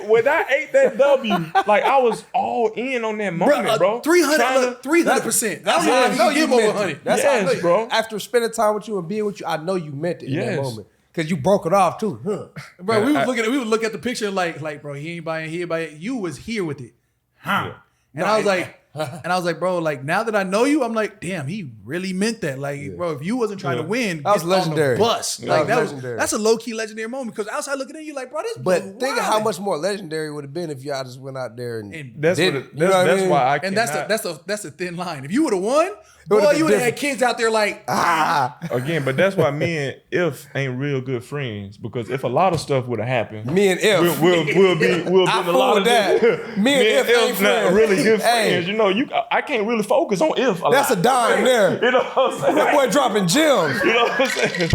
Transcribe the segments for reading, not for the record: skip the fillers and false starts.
when I ate that W, like I was all in on that moment, bro. 300%. That's how I know you meant it. 100. That's how I know you. Bro. After spending time with you and being with you, I know you meant it in that Yes. moment. Because you broke it off too. Huh. Bro, we would look at the picture like, bro, he ain't buying it. You was here with it. Huh. Yeah. And I was like, bro, like now that I know you, I'm like, damn, he really meant that. Like, bro, if you wasn't trying to win, that was get on legendary. the bus. Yeah, Like that was legendary. that's a low key legendary moment because outside looking at you, like, bro, this. But think of how much more legendary it would have been if y'all just went out there and That's did what it. that's why I And cannot. that's a thin line. If you would have won, would've boy, been you would have had different. kids out there like, Again, but that's why me and If ain't real good friends, because if a lot of stuff would have happened, Me and If. we'll be in I a fool lot with of that. Me and If ain't not friends. really good Hey. friends. You know, I can't really focus on If. That's a dime there. You know what I'm saying? That boy dropping gems. You know what I'm saying?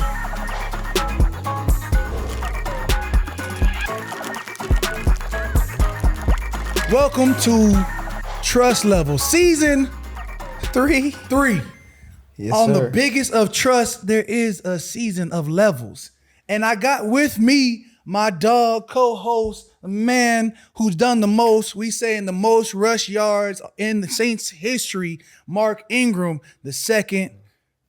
welcome to Truss Levelz, season 3. 3. Yes, On sir. the biggest of trust, there is a season of levels. And I got with me my dog co-host, the man who's done the most, we saying the most rush yards in the Saints history, Mark Ingram, the second.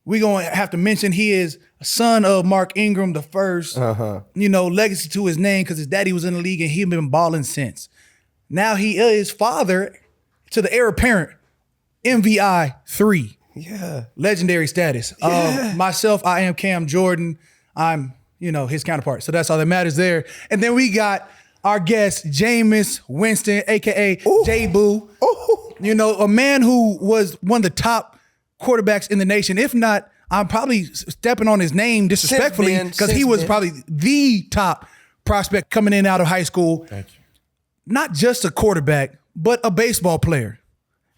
We're going to have to mention he is a son of Mark Ingram, the first. Legacy to his name because his daddy was in the league and he's been balling since. Now he is father to the heir apparent, MVI 3. Yeah. Legendary status. Myself, I am Cam Jordan. I'm, his counterpart. So that's all that matters there. And then we got our guest, Jameis Winston, a.k.a. J-Boo. A man who was one of the top quarterbacks in the nation. If not, I'm probably stepping on his name disrespectfully because he was probably the top prospect coming in out of high school. Thank you. Not just a quarterback, but a baseball player.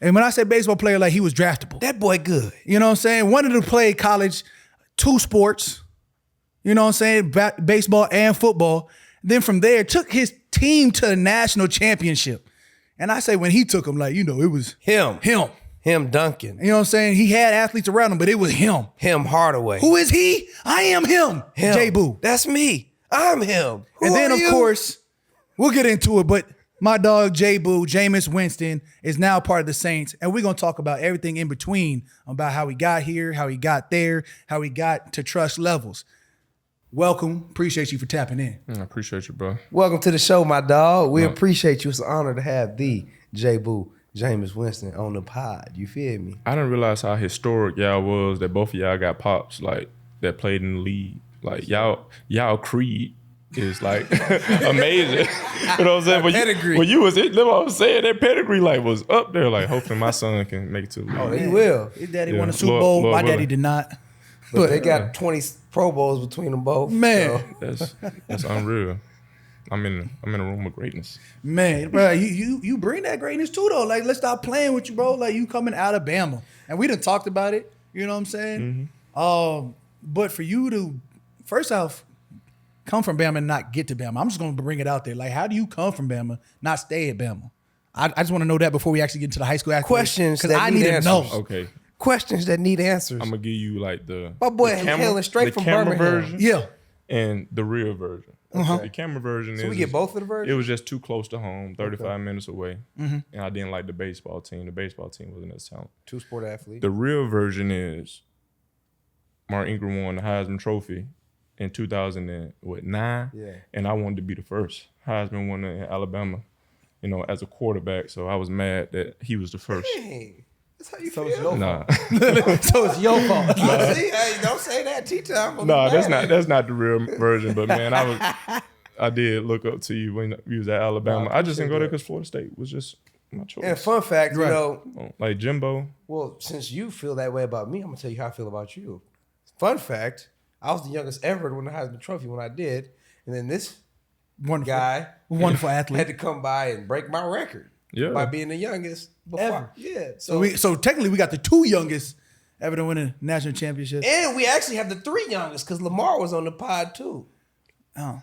And when I say baseball player, like he was draftable. That boy good. You know what I'm saying? Wanted to play college, 2 sports, you know what I'm saying? Baseball and football. Then from there, took his team to the national championship. And I say when he took him, like, it was Him. him. Duncan. You know what I'm saying? He had athletes around him, but it was him. Him Hardaway. Who is he? I am him. Him. J-Boo. That's me. I'm him. Who And then, are of you? course, we'll get into it, but my dog, J-Boo, Jameis Winston, is now part of the Saints, and we're going to talk about everything in between, about how he got here, how he got there, how he got to Truss Levelz. Welcome. Appreciate you for tapping in. I appreciate you, bro. Welcome to the show, my dog. We appreciate you. It's an honor to have the J-Boo, Jameis Winston, on the pod. You feel me? I didn't realize how historic y'all was that both of y'all got pops like that played in the league. Like y'all creed is like amazing. You know what I'm saying? But pedigree. when you was it, what I was saying, that pedigree like was up there. Like hopefully my son can make it to the league. Oh, he will. His daddy Yeah. won a Super Lord- Bowl. Lord My daddy willing. did not. But they got 20 Pro Bowls between them both. Man. So. That's unreal. I'm in a room of greatness. Man, bro, you bring that greatness too, though. Like, let's stop playing with you, bro. Like, you coming out of Bama. And we done talked about it. You know what I'm saying? But for you to, first off, come from Bama and not get to Bama, I'm just going to bring it out there. Like, how do you come from Bama, not stay at Bama? I just want to know that before we actually get into the high school athletes. Questions Because that I need need to know. answers. Okay. Questions that need answers. I'm gonna give you like the My boy the hailing straight the from camera Birmingham. version Yeah. and the real version. The camera version So is we get both of the versions? It was just too close to home, 35 minutes away, and I didn't like the baseball team. The baseball team wasn't as talented. 2-sport athlete. The real version is Mark Ingram won the Heisman Trophy in 2009, and I wanted to be the first Heisman winner in Alabama, as a quarterback. So I was mad that he was the first. Hey, that's how you So feel. it's your Nah, So it's your fault. See, hey, don't say that, T-Time. no, that's not the real version. But man, I did look up to you when you was at Alabama. I just didn't go there because Florida State was just my choice. And fun fact, Right. Like Jimbo. well, since you feel that way about me, I'm going to tell you how I feel about you. Fun fact, I was the youngest ever to win the Heisman Trophy when I did. And then this Wonderful. guy Wonderful had athlete. to come by and break my record by being the youngest before. Ever. Yeah. So technically, we got the 2 youngest ever to win a national championship. And we actually have the 3 youngest because Lamar was on the pod too. Oh.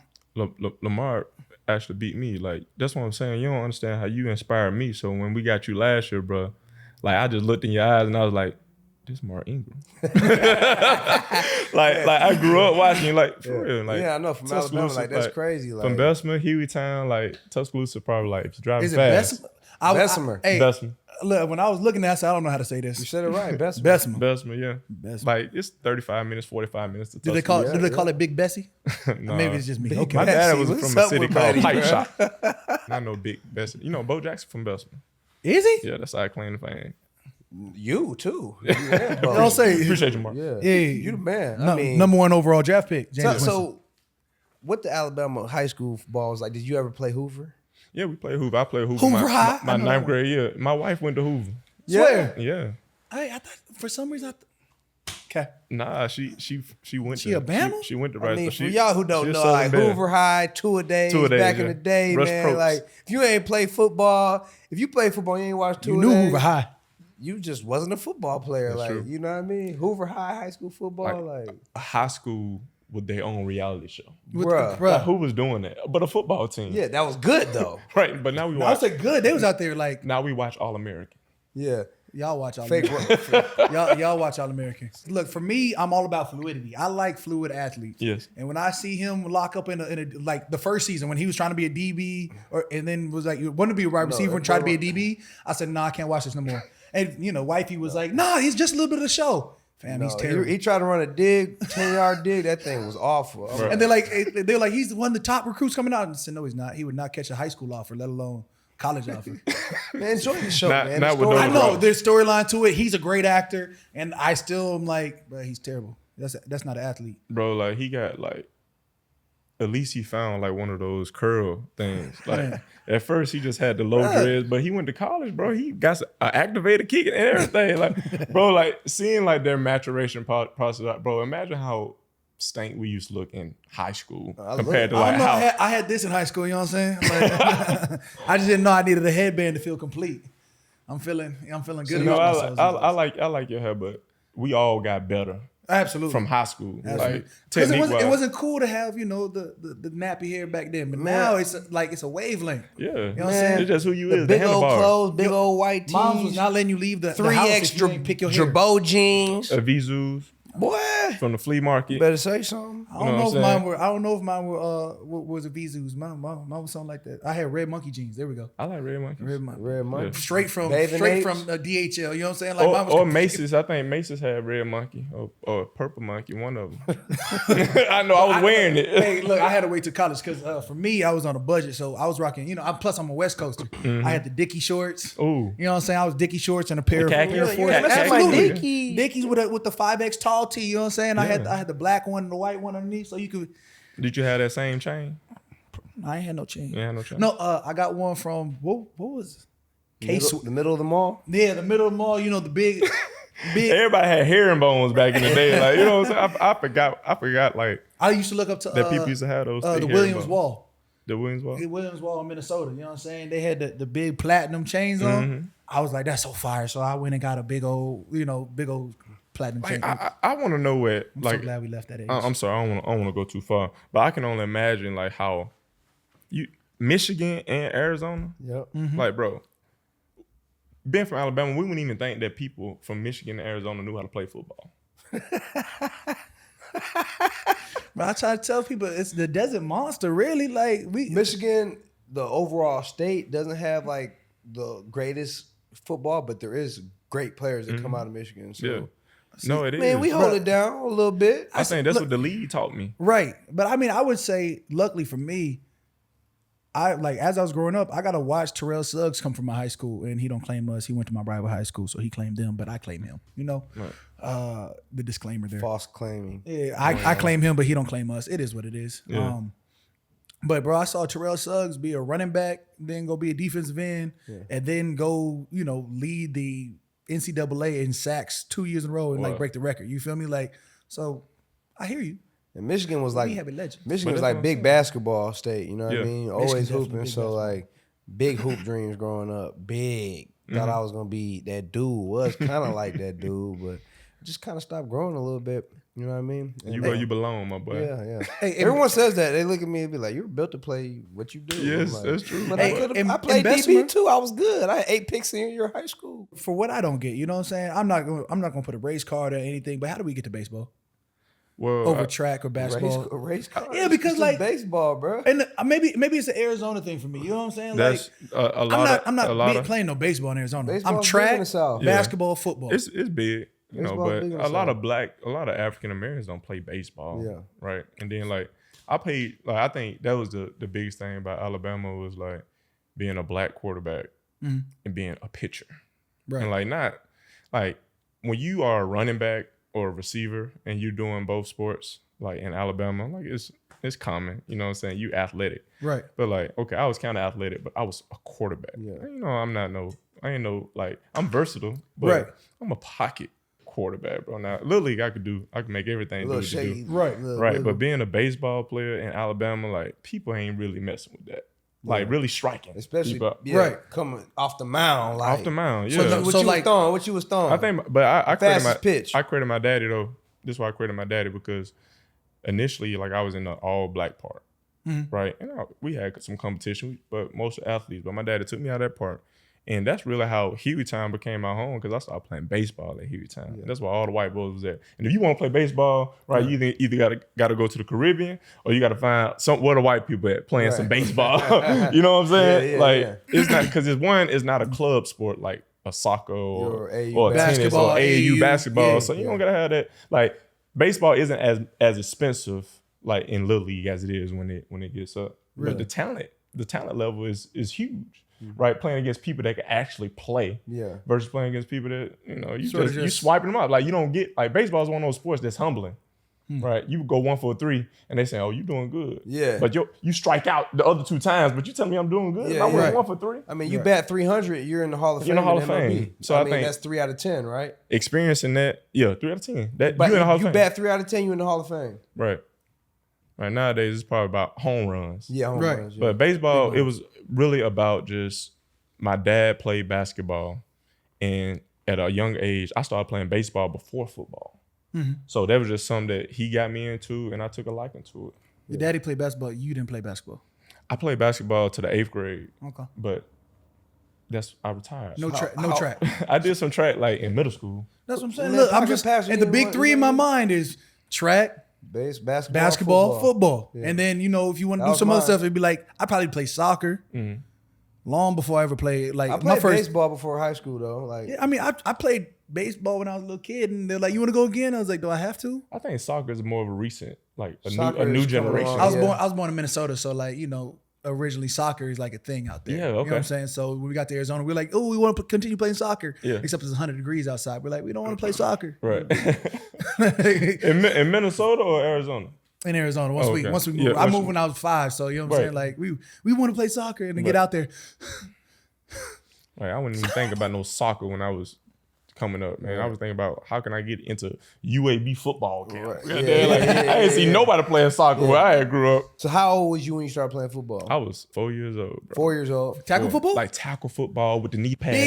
Lamar actually beat me. Like, that's what I'm saying. You don't understand how you inspired me. So when we got you last year, bro, like I just looked in your eyes and I was like, this Mark Ingram. like I grew up watching like for real. Like I know from Alabama, like that's crazy. Like from Bessemer, Hueytown, like Tuscaloosa, probably like if you're driving Is it fast. Bessemer? Hey, Bessemer. Look, when I was looking at it, I said, I don't know how to say this. You said it right, Bessemer. Bessemer, yeah. Like it's 35 minutes, 45 minutes to Tuscaloosa. Do they call it Big Bessie? No. Maybe it's just me. Okay. My dad was What's from a up city with called Betty, Pipe bro? Shop. Not no Big Bessie. You know, Bo Jackson from Bessemer. Is he? Yeah, that's how I claim the fame. You too. Don't say. Appreciate you, Mark. Yeah, Yeah. you the man. I mean, number 1 overall draft pick. Jameis Winston. so what the Alabama high school ball was like? Did you ever play Hoover? Yeah, we played Hoover. I played Hoover. Hoover High? My I know ninth that grade year. My wife went to Hoover. Swear. Yeah. I thought for some reason okay. Nah, she went. She a Bama? She went to I Rice. mean, so for y'all who don't know, like Hoover High, two-a-days back in the day, Rush man. Probst. Like if you ain't play football, if you play football, you ain't watch You two-a-days. knew Hoover High. You just wasn't a football player. That's like true. you know what I mean? Hoover High school football, like high school with their own reality show. bruh. Like, who was doing that? But a football team. Yeah, that was good though. Right. But now we I watch. was like, good. They was out there like, Now we watch All American. Yeah, y'all watch All fake. American. y'all watch All Americans. Look, for me, I'm all about fluidity. I like fluid athletes. Yes. And when I see him lock up in a like the first season when he was trying to be a DB and then was like, you wanted to be a wide receiver and tried to be a DB, I said, nah, I can't watch this no more. And wifey was like, nah, he's just a little bit of the show. Fam, he's terrible. He tried to run a 10-yard dig. That thing was awful. Right. And they're like, he's one of the top recruits coming out. And I said, no, he's not. He would not catch a high school offer, let alone college offer. Man, enjoy the show, Not- man. not The with story- I know there's storyline to it. He's a great actor, and I still am like, bro, he's terrible. That's not an athlete. Bro, like he got like, at least he found like one of those curl things. Like at first he just had the low dreads, but he went to college, bro. He got an activated kick and everything. Like, bro, like seeing like their maturation process, like, bro, imagine how stank we used to look in high school compared to I like don't know. how. I had this in high school. You know what I'm saying? Like, I just didn't know I needed a headband to feel complete. I'm feeling good. You know, about myself. I like your hair, but we all got better Absolutely from high school. Absolutely. Like 'Cause technique it wasn't cool to have the nappy hair back then, but now it's a wavelength. Yeah, You know what I'm saying? it's just who you The is. big the old handlebar. clothes, big old white tees, Moms was not letting you leave the 3 house if you extra ain't pick your hair. Jabot jeans. Vizus Boy, from the flea market. better say something. I don't You know know what if I'm mine were. I don't know if mine were. Was a Vizus? Mine was something like that. I had red monkey jeans. There we go. I like red monkeys. Red monkey. Red money. Straight from Bathing apes. DHL. You know what I'm saying? Like mine was Or Macy's. I think Macy's had red monkey or purple monkey. One of them. I know. I was wearing it. Hey, look, I had to wait till college because for me, I was on a budget, so I was rocking. Plus I'm a West Coaster. I had the Dickie shorts. Ooh. You know what I'm saying? I was Dickie shorts and a pair of khaki? Air Yeah, Force. you that's my Absolutely. Dickie. Dickies with the 5X tall tee. You know what I'm saying? I Yeah. had the black one and the white one underneath, so you could. Did you have that same chain? I ain't had no chain. Yeah, no chain. No, I got one from what was it? The middle of the mall. Yeah, the middle of the mall. You know the big. Everybody had herringbones back in the day. Like, you know what I'm saying? I forgot like I used to look up to that people used to have those. the thick Williams herringbones. Wall. The Williams Wall. The Williams Wall in Minnesota. You know what I'm saying? They had the big platinum chains on. I was like, that's so fire. So I went and got a big old platinum chain. Like, I want to know what I'm like. so glad we left that age. I'm sorry, I don't want to go too far, but I can only imagine like how Michigan and Arizona. Yep. Like, bro, being from Alabama, we wouldn't even think that people from Michigan and Arizona knew how to play football. But I try to tell people it's the desert monster. Really, like Michigan, the overall state doesn't have like the greatest football, but there is great players that come out of Michigan. So, Yeah. No, it is. man, we hold it down a little bit. I think that's what the league taught me. right. But I mean, I would say, luckily for me, as I was growing up, I got to watch Terrell Suggs come from my high school, and he don't claim us. He went to my rival high school, so he claimed them, but I claim him. You know, the disclaimer there. False claiming. Yeah, I claim him, but he don't claim us. It is what it is. Yeah. But bro, I saw Terrell Suggs be a running back, then go be a defensive end, and then go, lead the NCAA in sacks 2 years in a row and like break the record. You feel me? Like, so I hear you. And Michigan was like We have a legend. Michigan was But that's like what big I'm basketball state. You know what I Yeah. mean? Michigan's Always definitely hooping. big So basketball. like big hoop dreams growing up. Big. Thought I was gonna be that dude. Was kind of like that dude, but just kind of stopped growing a little bit. You know what I mean? And You where you belong, my boy. Yeah. Hey, everyone says that. They look at me and be like, "You're built to play what you do." Yes, like, that's true. But Hey, I played DB too. I was good. I had 8 picks in your high school. For what I don't get, you know what I'm saying? I'm not gonna put a race card or anything. But how do we get to baseball Well, over track or basketball? Race car. Yeah, because it's like baseball, bro. And maybe it's an Arizona thing for me. You know what I'm saying? that's Like I'm not playing no baseball in Arizona. Baseball's I'm big track, in the South. basketball, football. it's big. You know, Baseball's but big in the a lot South. of African Americans don't play baseball. Yeah. Right. And then like I think that was the biggest thing about Alabama was like being a black quarterback and being a pitcher. Right. And like not like when you are a running back or a receiver and you're doing both sports, like in Alabama, like it's common, you know what I'm saying? You athletic. Right. But like, okay, I was kind of athletic, but I was a quarterback. Yeah. You know, I'm versatile, but Right. I'm a pocket quarterback, bro. Now, Little League, I can make everything A do little what you shady. do. Right. Right. But being a baseball player in Alabama, like, people ain't really messing with that. Like, really striking. Especially people. Right. coming off the mound. Like, Off the mound, So yeah. the- What you was throwing? I think, but I created Fastest pitch. I created my daddy, though. This is why I created my daddy, because initially, like, I was in the all-black part. Right. And we had some competition, but most athletes. But my daddy took me out of that part. And that's really how Hueytown became my home, because I started playing baseball at Hueytown. Yeah. That's where all the white boys was at. And if you want to play baseball, right, you either gotta go to the Caribbean or you gotta find where the white people at playing some baseball. You know what I'm saying? It's not, because it's not a club sport like a soccer or tennis basketball, or AAU basketball. yeah, So you don't gotta have that. Like, baseball isn't as expensive like in Little League as it is when it gets up. Really? But the talent level is huge. Right, playing against people that can actually play, versus playing against people that you swiping them up. Like, you don't get, like, baseball is one of those sports that's humbling, right? You go 1 for 3, and they say, "Oh, you doing good," but you strike out the other 2 times, but you tell me I'm doing good. I went 1 for 3. I mean, you bat 300, you're in the Hall of Fame. You're in the Hall of MLB. Fame. So I think that's 3 out of 10, right? Experiencing that, 3 out of 10. That But you in the Hall of Fame. You bat 3 out of 10, you in the Hall of Fame. Right. Nowadays, it's probably about home runs. Yeah, home runs. Yeah. But baseball, it was really about just, my dad played basketball, and at a young age, I started playing baseball before football. So that was just something that he got me into, and I took a liking to it. Your daddy played basketball. You didn't play basketball. I played basketball to the 8th grade. Okay. But I retired. No track. I did some track like in middle school. That's what I'm saying. Man, Look, I'm pocket just, passer, and the you big want- 3 in my mind is track, basketball, football. Yeah. And then, if you want to That do was some other mine. stuff, it'd be like, I probably play soccer long before I ever played. Like, I played baseball before high school, though. Like, Yeah, I mean, I played baseball when I was a little kid, and they're like, "You want to go again?" I was like, "Do I have to?" I think soccer is more of a recent, like a Soccer new is coming generation. on. I was Yeah. born in Minnesota, so like originally soccer is like a thing out there. Yeah, You know okay. what I'm saying? So when we got to Arizona, we're like, "Oh, we want to continue playing soccer." Yeah. Except it's 100 degrees outside. We're like, we don't want to play soccer. Right. in Minnesota or Arizona? In Arizona, once we moved, Yeah, I moved when I was 5, so you know what I'm saying. Like we want to play soccer and then get out there. Like, I wouldn't even think about no soccer when I was coming up, man. I was thinking about how can I get into UAB football camp. Right. I didn't see nobody playing soccer where I had grew up. so how old was you when you started playing football? I was 4 years old, bro. 4 years old. Tackle football, Like tackle football with the knee pads.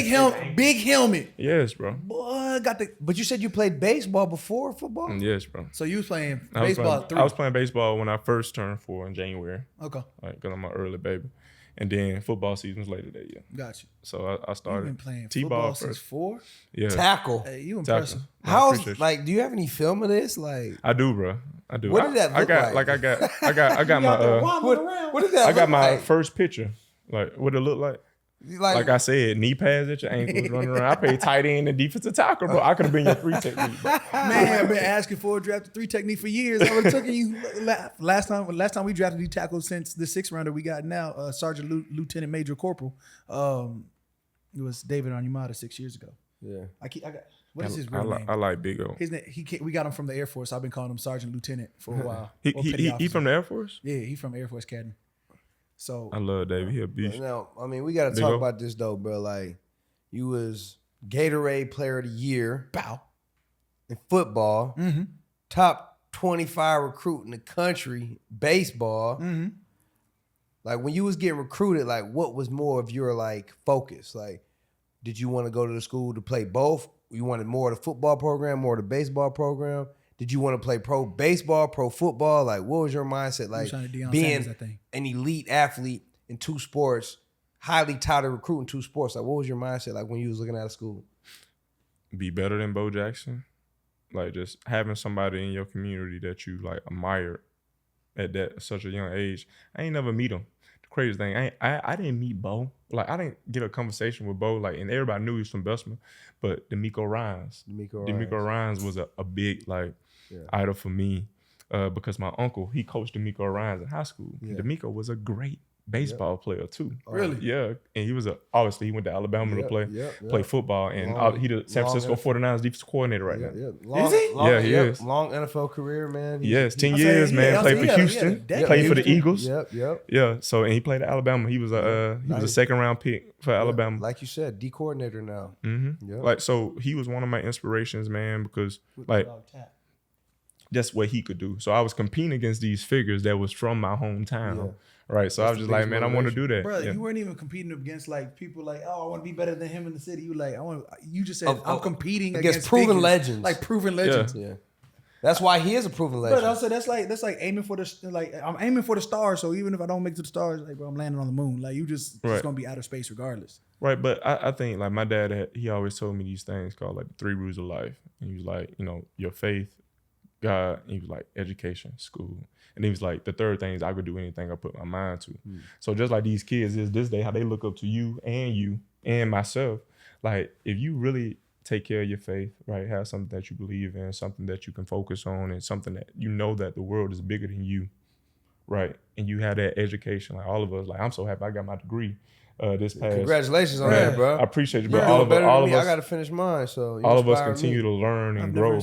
big helmet. Yes, bro. Boy, got the. But you said you played baseball before football? Yes, bro. So you was playing I was baseball playing- at 3. I was playing baseball when I first turned 4 in January, Okay, like, because I'm an early baby. And then football season was later that year. got you. So I You've started been playing T-ball football since first. 4. Yeah. Tackle. Hey, you Tackle. impressive. I How's appreciate you. like? Do you have any film of this? Like, I do, bro. I do. What did that look like? I got my what did that? I got look my like? first picture. Like, what it look like? Like I said, knee pads at your ankles, running around. I played tight end and defensive tackle, bro. I could have been your 3 technique, bro. Man, I've been asking for a draft 3 technique for years. I would have taken you last time we drafted D tackle since the 6th rounder we got now, Sergeant Lieutenant Major Corporal. It was David Onyemata 6 years ago. Yeah. What is his real name? I like Big O. His name, we got him from the Air Force. I've been calling him Sergeant Lieutenant for a while. He Or petty officer. from the Air Force? Yeah, he from Air Force Academy. So I love David. He a beast. Now, I mean, we got to Big talk O. about this though, bro. Like, you was Gatorade Player of the Year bow. in football, Mm-hmm. top 25 recruit in the country, baseball. Mm-hmm. Like, when you was getting recruited, like, what was more of your like focus? Like, did you want to go to the school to play both? You wanted more of the football program, more of the baseball program? Did you want to play pro baseball, pro football? Like, what was your mindset? Like being an elite athlete in 2 sports, highly touted recruit in 2 sports. Like, what was your mindset like when you was looking out of school? Be better than Bo Jackson. Like, just having somebody in your community that you like admire at such a young age. I ain't never meet him. The crazy thing, I didn't meet Bo. Like, I didn't get a conversation with Bo. Like, and everybody knew he was from Bessemer, but DeMeco Ryans was a big idol for me because my uncle, he coached DeMeco Ryans in high school. Yeah. DeMeco was a great baseball player too. Really? Yeah. And he was obviously he went to Alabama to play football, and he the San Francisco 49ers defensive coordinator right now. Is he? He is. Long NFL career, man. 10 years, man. Played for Houston. Played for the Eagles. Yep. Yeah. So, and he played at Alabama. He was a second round pick for Alabama. Like you said, D coordinator now. Mm-hmm. Yep. Like, so he was one of my inspirations, man, because like that's what he could do. So I was competing against these figures that was from my hometown. Yeah. Right, so I was just like, man, I want to do that. Bro, you weren't even competing against like people like, oh, I want to be better than him in the city. You like, you just said I'm competing against proven figures, legends, like proven legends. Yeah, that's why he is a proven legend. But also that's like aiming for I'm aiming for the stars. So even if I don't make it to the stars, like, bro, I'm landing on the moon. Like, it's gonna be outer space regardless. Right, but I think like my dad he always told me these things called like the 3 rules of life, and he was like, your faith, God, and he was like education, school. And he was like, the third thing is I could do anything I put my mind to. So just like these kids is this day, how they look up to you and myself. Like, if you really take care of your faith, right, have something that you believe in, something that you can focus on, and something that you know that the world is bigger than you, right? And you have that education, like all of us, like I'm so happy I got my degree. This past. Congratulations on that, bro. I appreciate you, bro. Yeah, all of us. I got to finish mine, so all of us continue to learn and grow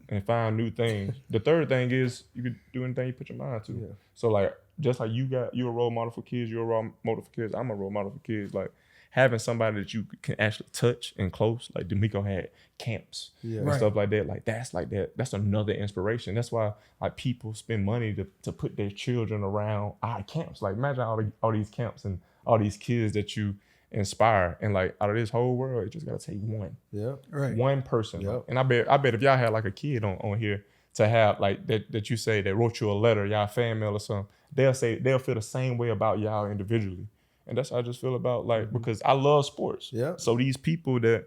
and find new things. The third thing is you can do anything you put your mind to. Yeah. So like, just like you're a role model for kids, you're a role model for kids. I'm a role model for kids. Like, having somebody that you can actually touch and close, like DeMeco had camps and stuff like that. Like, that's another inspiration. That's why like people spend money to put their children around our camps. Like, imagine all these camps and all these kids that you inspire, and like out of this whole world, it just gotta take one. Yeah, right. One person. Yep. And I bet if y'all had like a kid on here to have like that you say that wrote you a letter, y'all fan mail or something, they'll feel the same way about y'all individually. And that's how I just feel about like because I love sports. Yeah. So these people that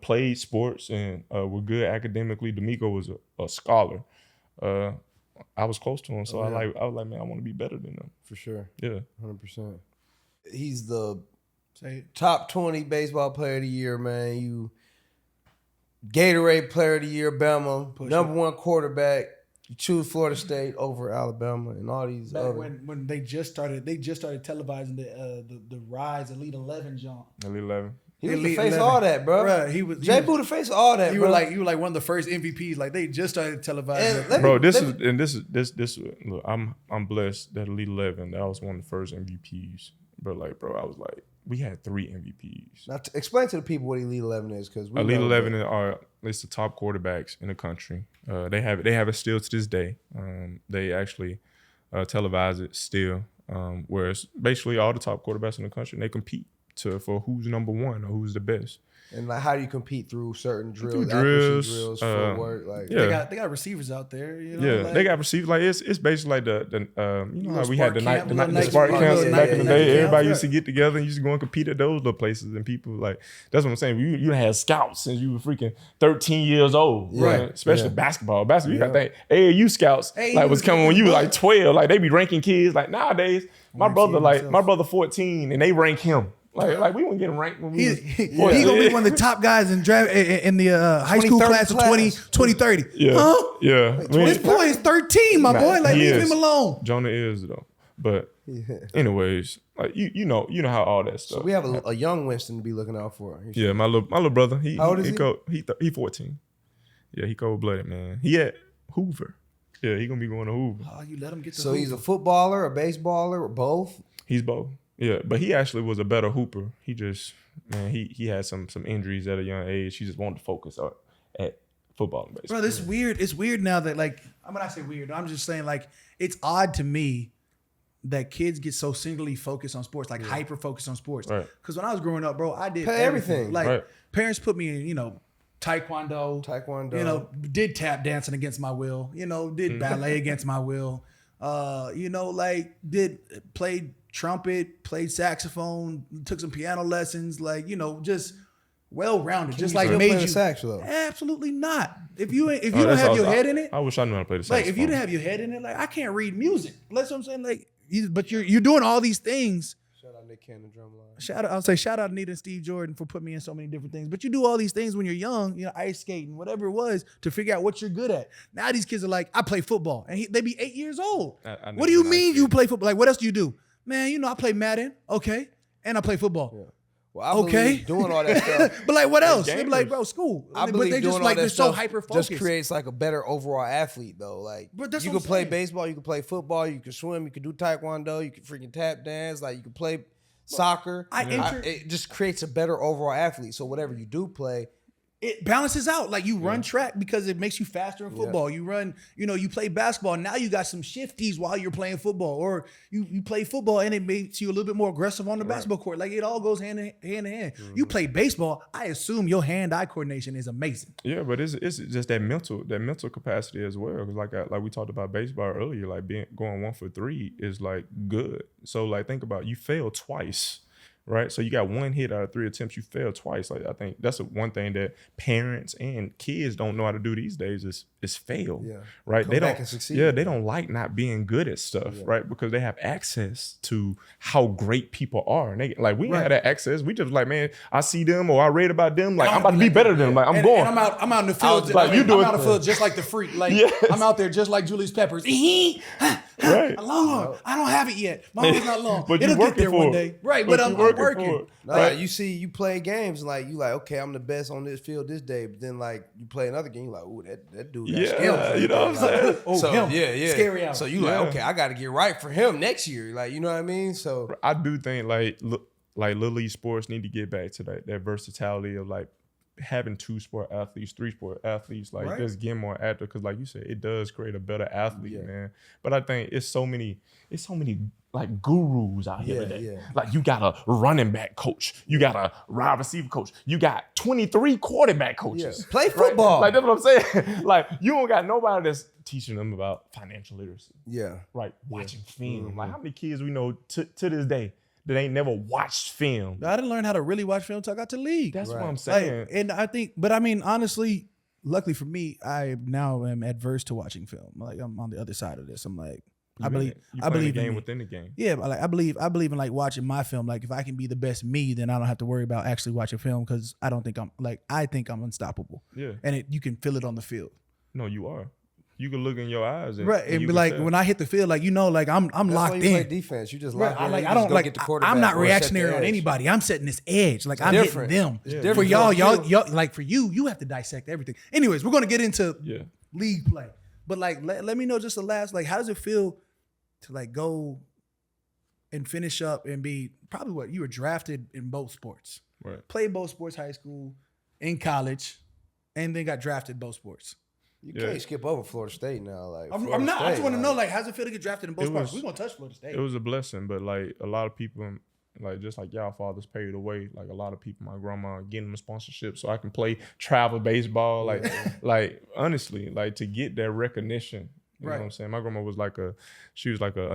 played sports and were good academically, DeMeco was a scholar. I was close to him, so I was like, man, I want to be better than them. For sure. Yeah. 100%. He's the top 20 baseball player of the year, man. You Gatorade player of the year, Bama, #1 quarterback. You choose Florida State over Alabama and all these other. When they just started televising the Rise Elite 11 jump. Elite 11. He was the face of all that, bro. Bruh, he was the face of all that. You were like one of the first MVPs. Like, they just started televising. Bro, this. Look, I'm blessed that Elite 11. That was one of the first MVPs. But like, bro, I was like, we had 3 MVPs. Now, explain to the people what Elite 11 is, because Elite 11 are it's the top quarterbacks in the country. They have it still to this day. They actually televise it still, where it's basically all the top quarterbacks in the country, and they compete for who's #1 or who's the best. And like, how do you compete through certain drills, drills, footwork? Like, they got receivers out there. They got receivers. Like, it's basically like the how we had the Spark camps back in the day. Everybody used to get together and used to go and compete at those little places. And people like, that's what I'm saying. You had scouts since you were freaking 13 years old, right? Especially basketball. You got that AAU scouts was coming when you were like 12. Like, they be ranking kids. Like, nowadays, my brother 14 and they rank him. Like we wouldn't get him ranked when we was he gonna be one of the top guys in draft in the high school class of 2030. Yeah. Huh? Yeah. This boy is 13, my boy. Like, leave him alone. Jonah is though. But anyways, like you know how all that stuff. So we have a young Winston to be looking out for. Yeah, my little brother. How old is he 14. Yeah, he cold-blooded, man. He at Hoover. Yeah, he gonna be going to Hoover. Oh, you let him get to So Hoover. He's a footballer, a baseballer, or both? He's both. Yeah, but he actually was a better hooper. He just, man, he had some injuries at a young age. He just wanted to focus at football and baseball. Bro, this is weird. It's weird now that, like, I'm not say weird. I'm just saying, like, it's odd to me that kids get so singularly focused on sports, like hyper focused on sports. Because when I was growing up, bro, I did everything. Like, parents put me in, Taekwondo. You know, did tap dancing against my will. You know, did ballet against my will. You know, like played trumpet, played saxophone, took some piano lessons. Like, you know, just well-rounded. Just like made you. Sax, though? Absolutely not. If you don't have your head in it. I wish I knew how to play the saxophone. Like if you didn't have your head in it, like I can't read music. That's what I'm saying. Like, but you're doing all these things. Shout out Nick Cannon, drumline. Shout out Anita and Steve Jordan for putting me in so many different things. But you do all these things when you're young, you know, ice skating, whatever it was, to figure out what you're good at. Now these kids are like, I play football, and they be 8 years old. What do you mean you play football? Like, what else do you do? Man, you know, I play Madden, okay, and I play football. Yeah. Well, I believe doing all that stuff. But like, what else? They be like, bro, school. I believe they doing just all like that they're so stuff hyper focused. just creates like a better overall athlete, though. Like, you can play baseball, you can play football, you can swim, you can do taekwondo, you can freaking tap dance, like you can play soccer. It just creates a better overall athlete. So whatever you do play, it balances out. Like you run track because it makes you faster in football. You run, you know, you play basketball. Now you got some shifties while you're playing football, or you play football and it makes you a little bit more aggressive on the basketball court. Like it all goes hand in hand. You play baseball, I assume your hand-eye coordination is amazing. Yeah, but it's just that mental capacity as well. Cause like we talked about baseball earlier, like going 1 for 3 is like good. So like think about, you failed twice. Right, so you got 1 hit out of 3 attempts. You failed twice. Like I think that's one thing that parents and kids don't know how to do these days is fail. Yeah, right. They don't succeed. Yeah, they don't like not being good at stuff. Yeah. Right, because they have access to how great people are, and they like we had that access. We just like, man, I see them or I read about them. Like I'm about to be better than them. Like I'm going. And I'm out in the field. Like you do it. I'm out in the field just like the freak. Like I'm out there just like Julius Peppers. Right. Long. I don't have it yet. My arm's not long. But it'll get there one day. Right, but I'm working. Right. You see, you play games and like you like, okay, I'm the best on this field this day. But then like you play another game, you like, ooh, that dude got skills. You know what I'm saying? So scary out. So you like, okay, I got to get right for him next year. Like, you know what I mean? So I do think like Little League sports need to get back to that versatility of like having 2 sport athletes, 3 sport athletes, like just get more active, because like you said, it does create a better athlete, man. But I think it's so many like gurus out here today. Yeah. Like you got a running back coach, you got a wide receiver coach, you got 23 quarterback coaches. Yeah. Play football. Like that's what I'm saying. Like you don't got nobody that's teaching them about financial literacy. Yeah. Right. Watching film. Like how many kids we know to this day that ain't never watched film? I didn't learn how to really watch film until I got to the league. That's what I'm saying. Like, and I think, but I mean, honestly, luckily for me, I now am adverse to watching film. Like I'm on the other side of this. I'm like, I believe the game within the game. Yeah, but like I believe in like watching my film. Like if I can be the best me, then I don't have to worry about actually watching film, because I think I'm unstoppable. Yeah, and you can feel it on the field. No, you are. You can look in your eyes, and be like, when I hit the field, like, you know, like I'm That's locked why in. you play defense. You just lock in. I don't like. I'm not reactionary on anybody. I'm setting this edge. Like I'm hitting them. For y'all, like for you have to dissect everything. Anyways, we're gonna get into league play, but like let me know just the last, like, how does it feel to like go and finish up and be probably what you were drafted in both sports, played both sports, high school, in college, and then got drafted both sports. You can't skip over Florida State now. Like I'm not. I just want to know, like, how's it feel to get drafted in both sports? We're gonna touch Florida State. It was a blessing, but like a lot of people, like just like y'all fathers paved the way. Like a lot of people, my grandma getting them a sponsorship so I can play travel baseball. Like honestly, like to get that recognition. You know what I'm saying? My grandma was like a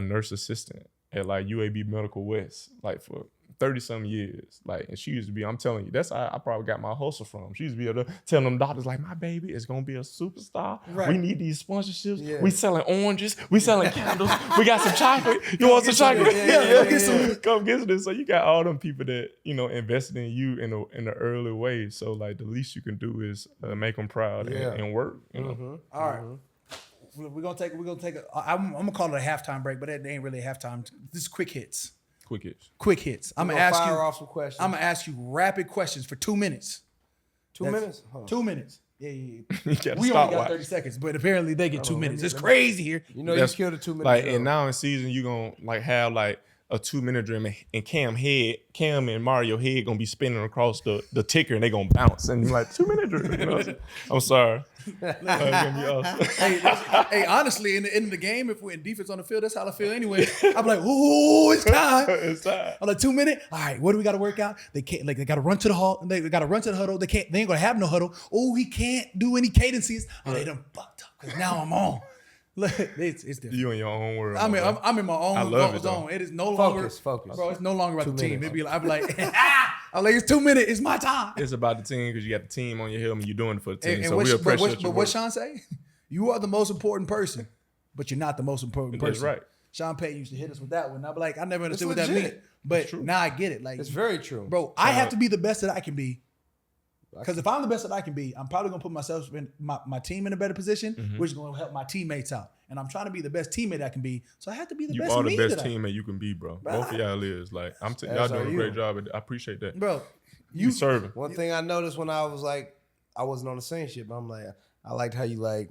nurse assistant at like UAB Medical West, like for 30-some years. Like, and she used to be, I'm telling you, that's how I probably got my hustle from. She used to be able to tell them doctors, like, my baby is gonna be a superstar. Right. We need these sponsorships. Yeah. We selling oranges. We selling candles. We got some chocolate. You want some chocolate? Yeah. Come get some. So you got all them people that, you know, invested in you in the early way. So like the least you can do is make them proud and work. You know. All right. We're gonna take I'm gonna call it a halftime break, but it ain't really a halftime. This is quick hits. Quick hits. I'm gonna ask you off some questions. I'm gonna ask you rapid questions for 2 minutes. 2 minutes? Huh. 2 minutes. Yeah. We only got 30 seconds, but apparently they get 2 minutes. It's crazy here. You know, you killed the 2 minutes. Like, and now in season, you gonna like have like a 2-minute drill, and Cam and Mario head gonna be spinning across the ticker, and they gonna bounce, and you're like 2-minute drill. You know what I'm saying? I'm sorry. It's gonna be awesome. Hey, honestly, in the end of the game, if we're in defense on the field, that's how I feel anyway. I'm like, ooh, it's time. It's time. On a 2 minute, all right, what do we got to work out? They can't, like, they got to run to the hall. They got to run to the huddle. They ain't gonna have no huddle. Oh, he can't do any cadences. Oh, they done fucked up because now I'm on. Look, it's different. You in your own world. I'm in my own I love it, zone. It is no Focus. longer, bro. It's no longer about 2 the team. minutes. It'd be like, I'm like, it's 2 minutes. It's my time. It's about the team because you got the team on your helmet. You're doing it for the team. And So what, we appreciate but what Sean say? You are the most important person, but you're not the most important person. That's right. Sean Payton used to hit us with that one. I'd be like, I never understood what that legit. meant. But now I get it. Like, It's very true. bro, I have to be the best that I can be. Because if I'm the best that I can be, I'm probably gonna put myself in my team in a better position, which is gonna help my teammates out. And I'm trying to be the best teammate I can be, so I have to be the You best are the me best that I- teammate you can be, bro. Both of y'all is like y'all are doing a you. great job. I appreciate that. Bro, You serving. One thing I noticed when I was like, I wasn't on the Saints shit, but I'm like, I liked how you like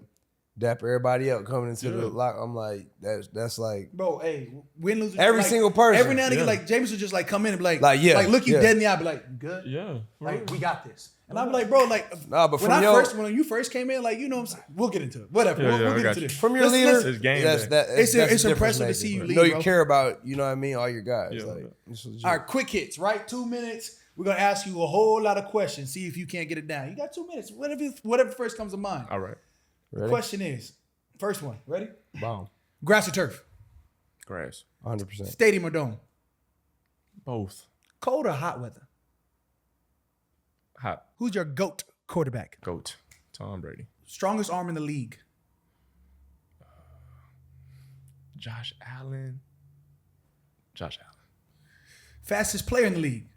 dap everybody up coming into the lock. I'm like, that's like, bro, hey, win, lose, Every single person. Every now and again, Yeah. like Jameis would just like come in and be like, Like, yeah, look you yeah. dead in the eye, be like, you good? Yeah. Like, we got this. And I'm like, bro, like, Nah, but when you first came in, like, you know what I'm saying? We'll get into it. Whatever. Yeah, we'll I get got into you. this. from your Let's- leader, let's- It's game that's, day. It's that's the impressive to difference see you maker. lead, know you bro. care about, you know what I mean, all your guys. Yeah, like, yeah. it's legit. All right, quick hits, right? 2 minutes. We're gonna ask you a whole lot of questions. See if you can't get it down. You got 2 minutes. Whatever first comes to mind. All right. The question is, first one, ready? Bomb. Grass or turf? Grass. 100%. Stadium or dome? Both. Cold or hot weather? Hot. Who's your GOAT quarterback? Goat. Tom Brady. Strongest arm in the league? Josh Allen. Fastest player in the league?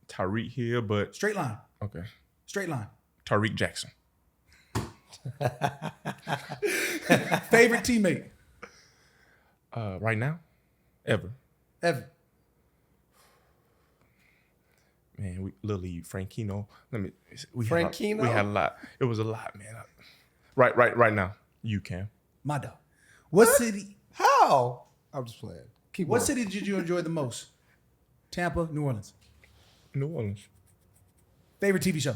Tyreek Hill, but Straight line. okay. Straight line. Tariq Jackson. Favorite teammate? Right now, ever. Ever. Man, we Frankino. We Frankino? We had a lot. It was a lot, man. Right now. You can. My dog. What city? How? I'm just playing. Keep What going. city did you enjoy the most? Tampa, New Orleans. New Orleans. Favorite TV show? I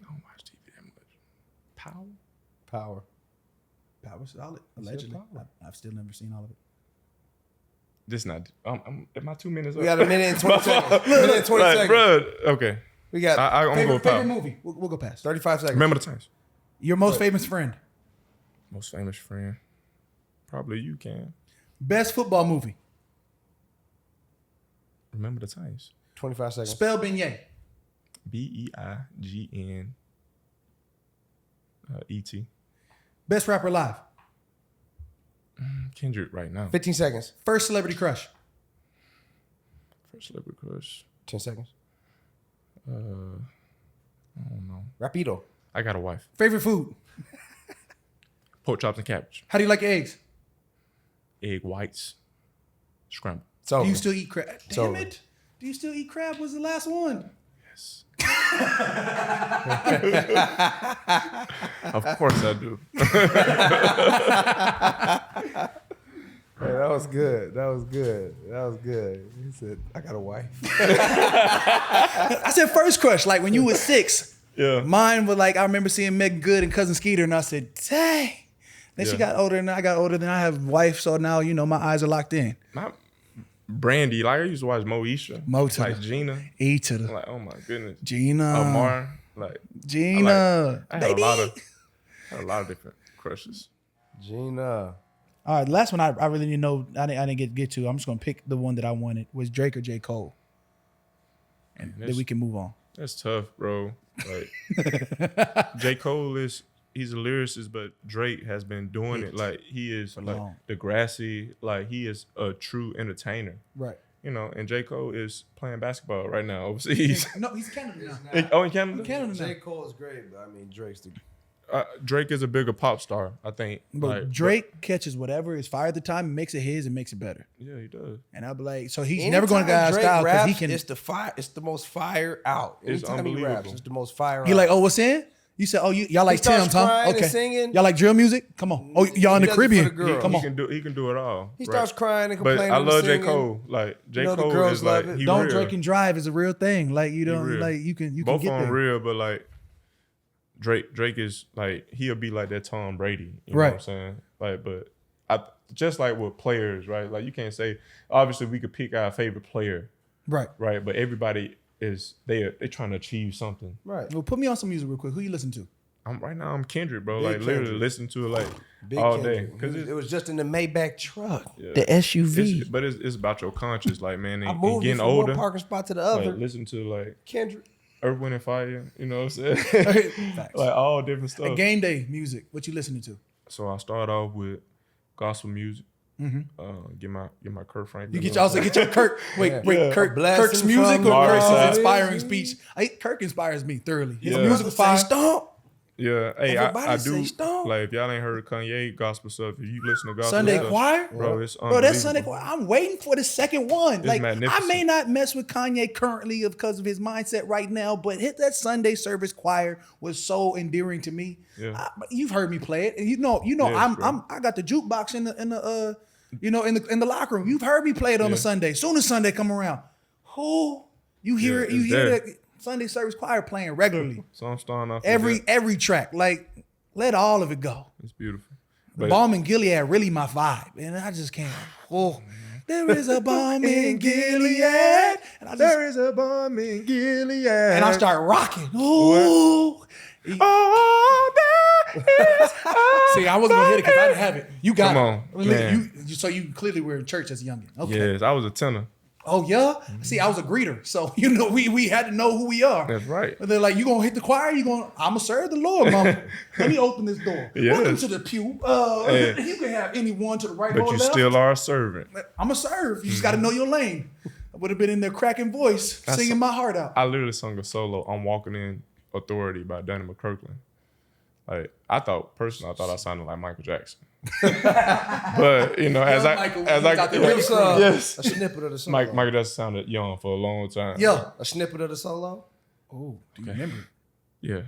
don't watch TV that much. Power. Power. Power solid. Allegedly. Power. I've still never seen all of it. This not. I'm at my 2 minutes. We got a minute and 20 seconds. Minute and 20 seconds. Bro, okay. We got I'm gonna go with Power. Favorite movie? We'll go past. 35 seconds. Remember the Times. Your most famous friend? Most famous friend. Probably you can. Best football movie? Remember the Times. 25 seconds. Spell beignet. BEIGN. ET. Best rapper alive? Kendrick right now. 15 seconds. First celebrity crush? First celebrity crush. 10 seconds. I don't know. Rapido. I got a wife. Favorite food? Pork chops and cabbage. How do you like your eggs? Egg whites. Scrambled. It's over. Do you still eat crab? Damn over. it. Do you still eat crab was the last one? Yes. Of course I do. Hey, that was good. That was good. That was good. He said, I got a wife. I said first crush, like when you was 6. Yeah. Mine was like, I remember seeing Meg Good and Cousin Skeeter, and I said, dang. Then she Yeah. got older, and I got older, then I have a wife, so now, you know, my eyes are locked in. My Brandy, like I used to watch Moesha. Mo to like the- Gina. E to the Like, oh my goodness. Gina. Amar. Like Gina. I had Baby. a lot of different crushes. Gina. All right, the last one I really didn't know, I didn't get to. I'm just going to pick the one that I wanted, was Drake or J. Cole. And then we can move on. That's tough, bro. Like J. Cole he's a lyricist, but Drake has been doing it. Like he is like long. Degrassi, like he is a true entertainer. Right. You know, and J. Cole is playing basketball right now overseas. No, he's Canada now. In Canada? Canada now. J. Cole is great, but I mean, Drake's the... Drake is a bigger pop star, I think. But Like, Drake catches whatever is fire at the time and makes it his and makes it better. Yeah, he does. And I'll be like, so he's never going to go out of Drake style because he raps, can. It's the fire. It's the most fire out. It's Anytime he raps, unbelievable. it's the most fire He out. like, oh, what's in? You said, oh, y'all like starts Tim's, huh? crying and Okay. singing. Y'all like drill music? Come on. Oh, y'all in the does it for Caribbean? the girls. Come on. He can do it all. He starts crying and complaining. But I love J. singing. Cole. Like J. You know, the Cole girls is like love it. he Don't real. Drink and Drive is a real thing. Like you don't real. like you can Both get of them there. real, but like Drake is like he'll be like that Tom Brady. You know Right. what I'm saying? Like, but I just like with players, right? Like you can't say obviously we could pick our favorite player, Right. right? But everybody is they're trying to achieve something. Right. Well, put me on some music real quick. Who you listen to? Right now I'm Kendrick, bro. Big Like literally Kendrick. listen to it like Big all Kendrick. day because It was just in the Maybach truck, Yeah. the SUV. but it's about your conscience, like man, I and moved getting from older. one parking spot to the Like, other. listen to like Kendrick. Earth, Wind and Fire. You know what I'm saying? Facts. Like all different stuff. Game day music. What you listening to? So I start off with gospel music. Get my Kurt Franklin. You get your Kirk. Wait, Yeah. Kirk. Blessing Kirk's music from or the Kirk's Lord. inspiring speech. Kirk inspires me thoroughly. His Yeah. music was fire. Stomp. Yeah, hey, Everybody I say do. stomp. Like if y'all ain't heard Kanye gospel stuff, if you listen to gospel Sunday stuff, choir. bro, it's Bro, that's Sunday unbelievable. choir. I'm waiting for the second one. Like I magnificent. may not mess with Kanye currently because of his mindset right now, but that Sunday service choir was so endearing to me. Yeah. You've heard me play it, and you know, Yes, I got the jukebox in the in the locker room. You've heard me play it on a Sunday. Soon as Sunday come around, you hear it? You it's hear there. the Sunday service choir playing regularly. So I'm starting off with that. every track. Like let all of it go. It's beautiful. The But Balm in Gilead really my vibe, and I just can't. Oh, there is a balm in Gilead, and I just there is a bomb in Gilead, and I start rocking. Ooh. Oh, there is. See, I wasn't gonna hit it because I didn't have it. You got Come it. on, Look, man. so you clearly were in church as a youngin. Okay. Yes, I was a tenor. Oh yeah. See, I was a greeter, so we had to know who we are. That's right. But they're like, you gonna hit the choir? I'ma serve the Lord, mama. Let me open this door. Yes. Welcome to the pew. Hey. You can have anyone to the right But or you left. still are a servant. I'ma serve. You just got to know your lane. I would have been in there cracking voice, singing my heart out. I literally sung a solo "I'm Walking in Authority" by Danny McKirkland. Like I thought I sounded like Michael Jackson. But you know, as Michael, I he's out there Give us yes, a snippet of the solo. Michael Jackson sounded young for a long time. Yeah. A snippet of the solo. Oh, do you remember? Yeah.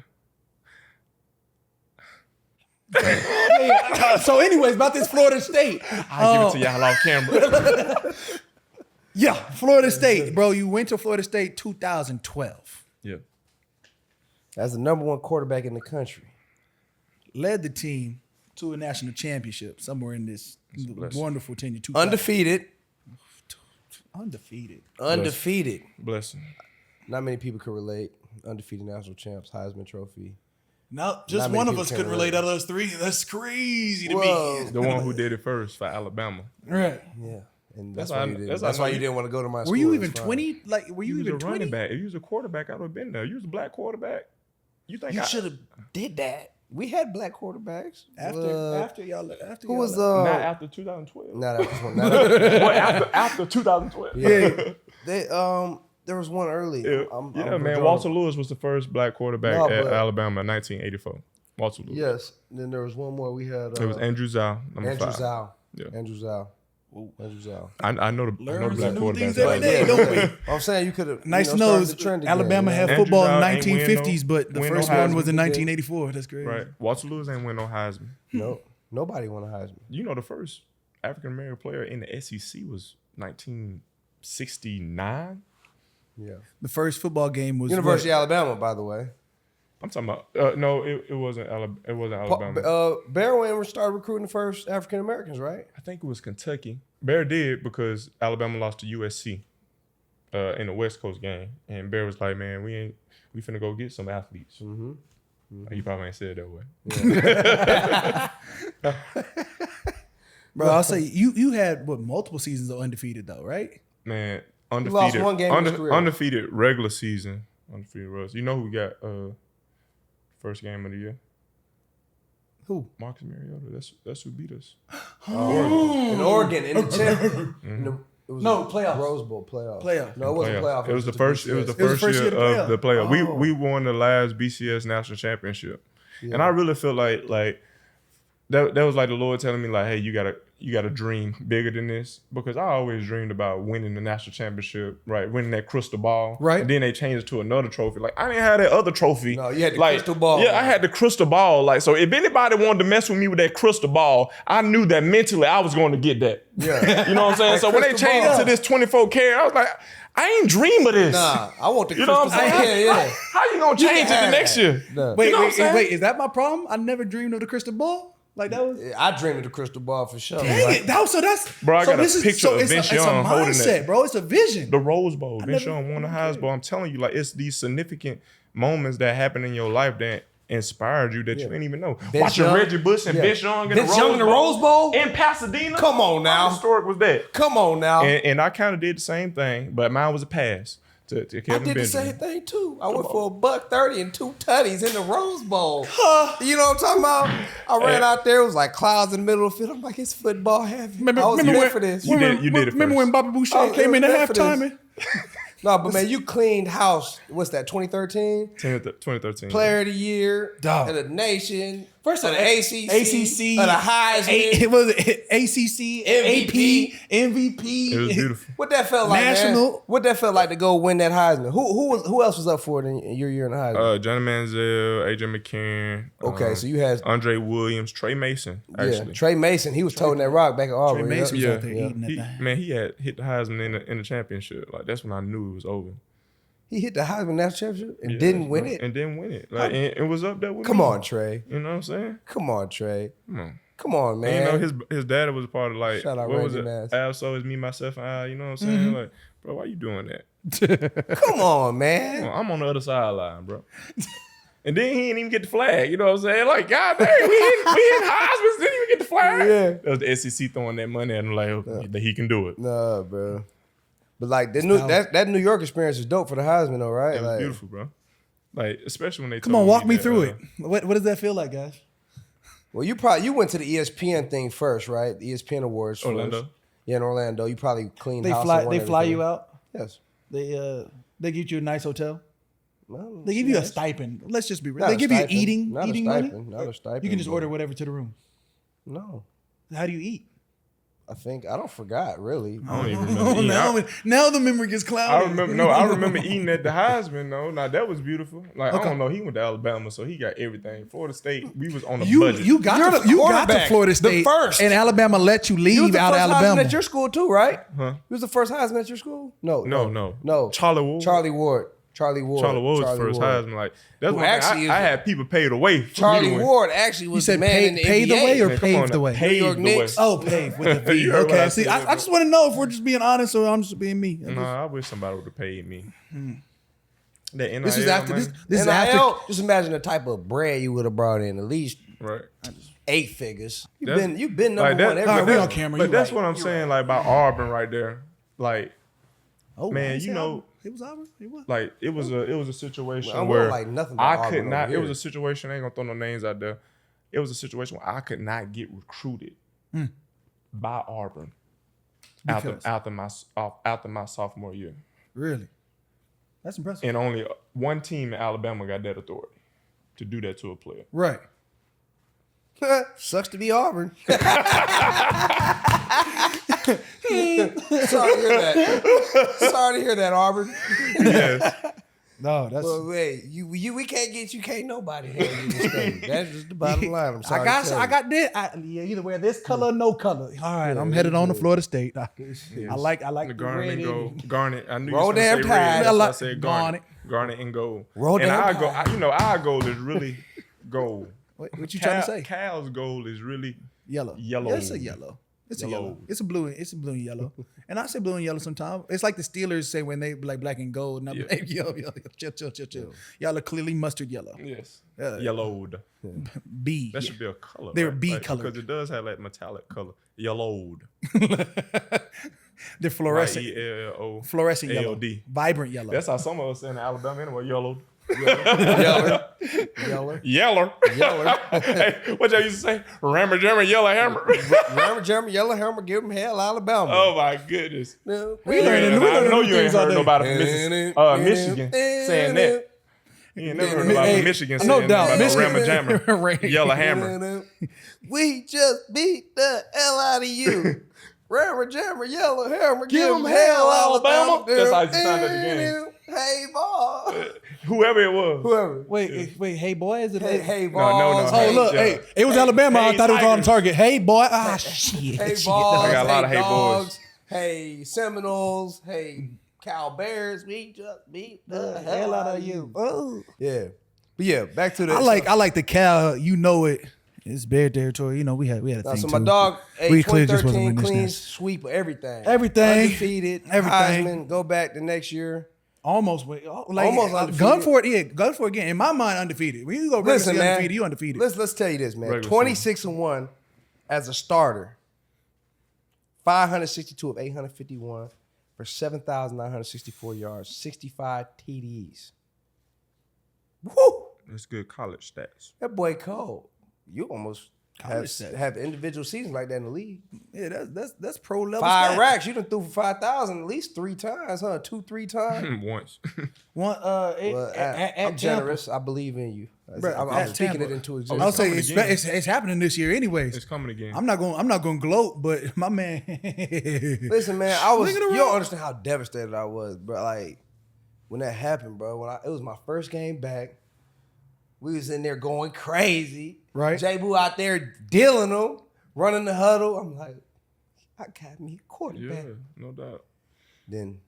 So, anyways, about this Florida State. I give it to y'all off camera. Yeah, Florida State, bro. You went to Florida State 2012. Yeah. As the number one quarterback in the country. Led the team to a national championship somewhere in this blessing. wonderful tenure. Undefeated. Undefeated. Blessing. Not many people could relate. Undefeated national champs, Heisman Trophy. No, just many one of people us can couldn't relate relate. out of those three. That's crazy to Whoa. me. The one who did it first for Alabama. Right. Yeah. And that's That's why how- you didn't. that's That's how why you- you didn't want to go to my school. Were you It's even fine. 20? Like, were you You was even a 20? running back. If you was a quarterback, I would have been there. You was a black quarterback. You think You I should have did that. We had black quarterbacks. After y'all Who was left. not after 2012? not after one. Not after, Well, after 2012. yeah. They there was one early. Yeah, I'm man. drawing- Walter Lewis was the first black quarterback No, at but- Alabama in 1984. Walter Lewis. Yes. Then there was one more. We had It was Andrew Zhao, number Andrew 5. Zhao. Yeah. Andrew Zhao. Andrew Zhao. I know the Learn black some new things quarterbacks. every day, don't we? I'm saying you could have. Nice started knows the trend again, Alabama you had know? Andrew football in the Zhao ain't win 1950s, no- but the win no first one was in Heisman. 1984. That's crazy. Right. Walter Lewis ain't win no Heisman. No, nobody won a Heisman. You know the first African American player in the SEC was 1969. Yeah. The first football game was University of Alabama, by the way. I'm talking about no, it wasn't Alabama. It wasn't Alabama. Bear Wayne started recruiting the first African Americans, right? I think it was Kentucky. Bear did because Alabama lost to USC in the West Coast game, and Bear was like, "Man, we finna go get some athletes." Mm-hmm. You probably ain't said it that way. Bro, I'll say you had multiple seasons of undefeated though, right? Man, lost undefeated. one game in his career. Undefeated regular season. Undefeated Russ. You know who got first game of the year? Who? Marcus Mariota. That's who beat us. In Oregon, in the Tampa. It was No, a playoffs. Rose Bowl playoff. Playoff. No, it wasn't playoff. It was the first. It was the It was first the first year year of of the playoff. Oh. We won the last BCS National Championship, and I really feel like that was like the Lord telling me like, hey, you gotta dream bigger than this, because I always dreamed about winning the national championship, right? Winning that crystal ball, right? And then they changed it to another trophy. Like I didn't have that other trophy. No, you had the like, crystal ball. Yeah, I had the crystal ball. Like so, if anybody wanted to mess with me with that crystal ball, I knew that mentally I was going to get that. Yeah, you know what I'm saying. So when they changed it to this 24 karat, I was like, I ain't dream of this. Nah, I want the you crystal know what I'm ball. saying? Yeah. How you gonna change it the next year? No. Wait, you know wait, is that my problem? I never dreamed of the crystal ball. Like that was. I dreamed of the crystal ball for sure. Dang it! That's bro. I got a picture of it's Vince a Young holding mindset, it, bro. It's a vision. The Rose Bowl. Vince Young won the Heisman Bowl. I'm telling you, like it's these significant moments that happen in your life that inspired you that you didn't even know. Watching Reggie Bush and Vince Young in the Rose Bowl in Pasadena. Come on now, how historic was that? Come on now. And I kind of did the same thing, but mine was a pass. To Kevin I did Benjamin. the same thing too. I went for $130 and 2 tutties in the Rose Bowl. You know what I'm talking about? I ran out there. It was like clouds in the middle of the field. I'm like, it's football heavy. I was there for this. You did it first. Remember when Bobby Boucher came in at halftime? No, but man, you cleaned house. What's that? 2013. 2013. Player of the year Dog. of the nation. First of the ACC, of the Heisman. It was ACC, MVP. AP, MVP. It was beautiful. What that felt like, National. man? What that felt like to go win that Heisman? Who else was up for it in your year in the Heisman? Johnny Manziel, AJ McCarron. Okay, so you had Andre Williams, Trey Mason. Actually, yeah, Trey Mason. He was toting that rock back at Auburn. Trey Mason was yeah, out there eating that thing. Man, he had hit the Heisman in the championship. Like that's when I knew it was over. He hit the Heisman National Championship and didn't win it. And didn't win it. Like and it was up there with Come me. on, Trey. You know what I'm saying? Come on, Trey. Come on. Come on, man. And, you know his daddy was a part of like Shout out what was Randy it? Mass. Also is me, myself, and I. You know what I'm saying? Like, bro, why you doing that? Come on, man. I'm on the other sideline, bro. And then he didn't even get the flag. You know what I'm saying? Like, God dang, we hit Heisman, didn't even get the flag. Yeah. That was the SEC throwing that money at him like that he can do it. Nah, bro. But like that New York experience is dope for the Heisman, though, right? It was like, beautiful, bro. Like, especially when they Come on, walk me through it. What does that feel like, guys? Well, you went to the ESPN thing first, right? The ESPN Awards. Orlando. First. Yeah, in Orlando. You probably cleaned house. They fly you out. Yes. They get you a nice hotel. No, They give you a stipend. Let's just be real. They give you eating money. Not a stipend. You can just order whatever to the room. No. How do you eat? I don't forgot really. I don't even remember eating. Now the memory gets clouded. I remember eating at the Heisman though. Now that was beautiful. Like I don't know, he went to Alabama, so he got everything. Florida State, we was on a budget. You got to Florida State first. and Alabama let you leave out of Alabama. Heisman at your school too, right? Huh? You was the first Heisman at your school? No. Charlie Ward. Charlie Ward was first Heisman. Like that's what I had people paid away. Charlie Ward actually was you said the man in the paid NBA. the way or Man, paved the way? Paved the way. Oh, paved with a V. You heard what Okay, I see, said, I just want to know if we're just being honest or I'm just being me. Nah, I wish somebody would have paid me. That NIL, This is after man. this is after. Just imagine the type of bread you would have brought in, at least Right. 8 figures. You've That's- been number Like that, one All every right, we day. on camera. But You that's right. what I'm saying, like about Auburn right there. Like, Oh, man, he said you know, Auburn. It was Auburn. It was. like it was a situation Well, I where wouldn't like nothing about I could Auburn not. over It was here. a situation. I ain't gonna throw no names out there. It was a situation where I could not get recruited by Auburn after my sophomore year, Really? That's impressive. and only one team in Alabama got that authority to do that to a player. Right. Sucks to be Auburn. Sorry to hear that. Sorry to hear that, Auburn. Yes. No, that's. Well, wait, we can't get you. Can't nobody handle you this thing. That's just the bottom line. I'm sorry. I got this. Either wear this color or no color. All right, I'm headed on to Florida State. I like The garnet red and gold. Garnet. I knew Roll you was gonna damn say tide. red. That's why I Garnet. said garnet. Garnet and gold. Roll and damn our gold, tide. our gold is really gold. What you trying to say? Cal's gold is really Yellow. Yellow. Yeah, it's a yellow. It's a yellow. Yellow. It's a blue. It's a blue and yellow. And I say blue and yellow sometimes. It's like the Steelers say when they like black and gold. And I'm like, yo, chill. Y'all are clearly mustard yellow. yes, Yeah. yellowed. B. That should be a color. They're right? B Like, colored. because it does have that metallic color. Yellowed. They're fluorescent. Y-E-L-L-O. Fluorescent yellow. A-L-D. Vibrant yellow. That's how some of us say in Alabama anyway. Yellowed. Yeller. Yeller. Hey, what y'all used to say? Rammer, jammer, yellow hammer. Remember Jeremy Yellow Hammer give him hell, Alabama. Oh my goodness. No. We learning I know new you ain't things all heard day. nobody from Michigan saying that. You ain't never heard about Michigan saying no doubt. about Michigan, Rammer Jammer, Yellow Hammer. We just beat the hell out of you. Rammer Jammer, Yellow Hammer, Give give 'em them hell, Alabama. That's how you sound at the game. Hey, ball. Whoever it was. Whoever. Wait, hey boy, is it? Hey, No, balls. no. Oh look, Yeah. hey, it was Alabama. I hey, thought it was on Tigers. target. Hey boy, shit. Hey, shit. balls. I got a lot of hey dogs. boys. Hey, Seminoles. Hey, Cal Bears. We just beat the hell out of you. Oh. Yeah. But yeah, back to the. I like the Cal. You know it. It's bear territory. You know we had a Now, thing so too. my dog, We clearly just wasn't 2013 winning this clean match. sweep of everything. Everything. Undefeated. Everything. Heisman, go back the next year. Almost Almost undefeated. gun for it. Yeah, gun for it again. In my mind, undefeated. When you go regular Listen, season man. undefeated, you undefeated. Let's tell you this, man. Regular 26-1 as a starter. 562 of 851 for 7,964 yards, 65 TDs. Woo! That's good college stats. That boy cold. You almost College stats. have individual seasons like that in the league. Yeah, that's pro level. 5 stat. racks. You done threw for 5,000 at least 3 times, huh? 2-3 times. Once. One Well, at I'm Tampa. generous. I believe in you. Bruh, I'm at speaking Tampa. it into I'll existence. say coming again. it's happening this year, anyways. It's coming again. I'm not going to gloat, but my man. Listen, man, I was. Look at You the don't road. understand how devastated I was, bro. Like when that happened, bro. It was my first game back. We was in there going crazy. Right. J-Boo out there dealing them, running the huddle. I'm like, I got me a Yeah, quarterback. no doubt. Then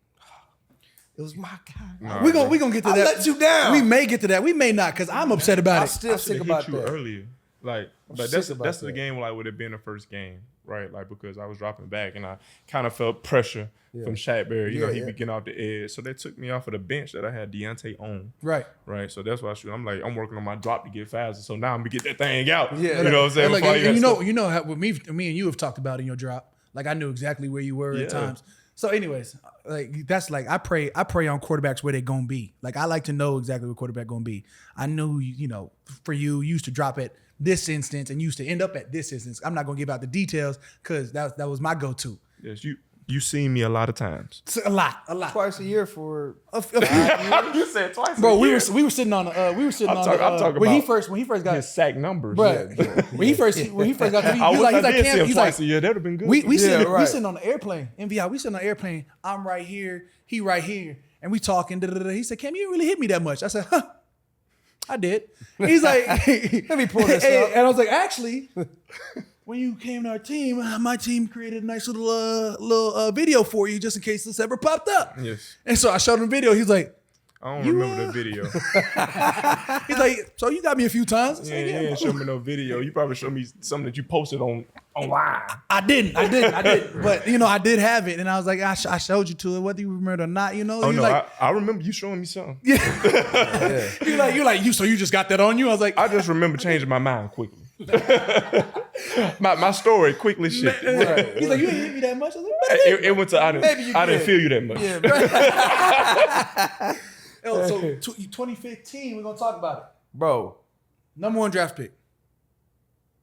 it was my guy. Nah, we bro. gonna get to I that. let you down. We may get to that. We may not, because I'm upset about I'm it. still I sick should've about hit you that. earlier. Like, but sick that's about the that. game like would have been the first game, right? Like because I was dropping back and I kind of felt pressure from Shaq You know, he be getting off the edge, so they took me off of the bench that I had Deontay on. Right. Right, so that's why I'm like I'm working on my drop to get faster. So now I'm gonna get that thing out. Yeah. You know what I'm saying? Like, Before I and got you know how with me and you have talked about in your drop. Like I knew exactly where you were at Yeah. times. So, anyways, like that's like I pray on quarterbacks where they're gonna be. Like I like to know exactly where quarterback gonna be. I know you know for you used to drop at this instance and used to end up at this instance. I'm not gonna give out the details because that was my go-to. Yes, you seen me a lot of times. So, a lot. Twice a year for A few- You said twice, Bro, we were sitting on I'm talking when about he first got his sack numbers. bro. When he first got to me, I he's wish like I did see Cam, him he's twice like a year. That'd have been good. we Yeah, sitting right. sitting on the airplane. MVI, we sitting on the airplane. I'm right here, he right here, and we talking. He said, "Cam, you didn't really hit me that much." I said, "Huh, I did." He's like, Let me pull this Hey, up. and I was like, "Actually, when you came to our team, my team created a nice little video for you just in case this ever popped up." Yes. And so I showed him the video. He's like, I don't You, remember the video. he's like, "So you got me a few times?" I Yeah, said, you ain't show me no video. You probably showed me something that you posted online. I didn't. But you know, I did have it, and I was like, I showed you to it, whether you remember it or not. You know, Oh you no, like, I remember you showing me something. you're like, so you just got that on you? I was like, I just remember changing my mind quickly. my story quickly shifted. he's like, you ain't hit me that much. I was like, It went to I didn't did. feel you that much. Yeah, so 2015, we're gonna talk about it. bro. Number 1 draft pick.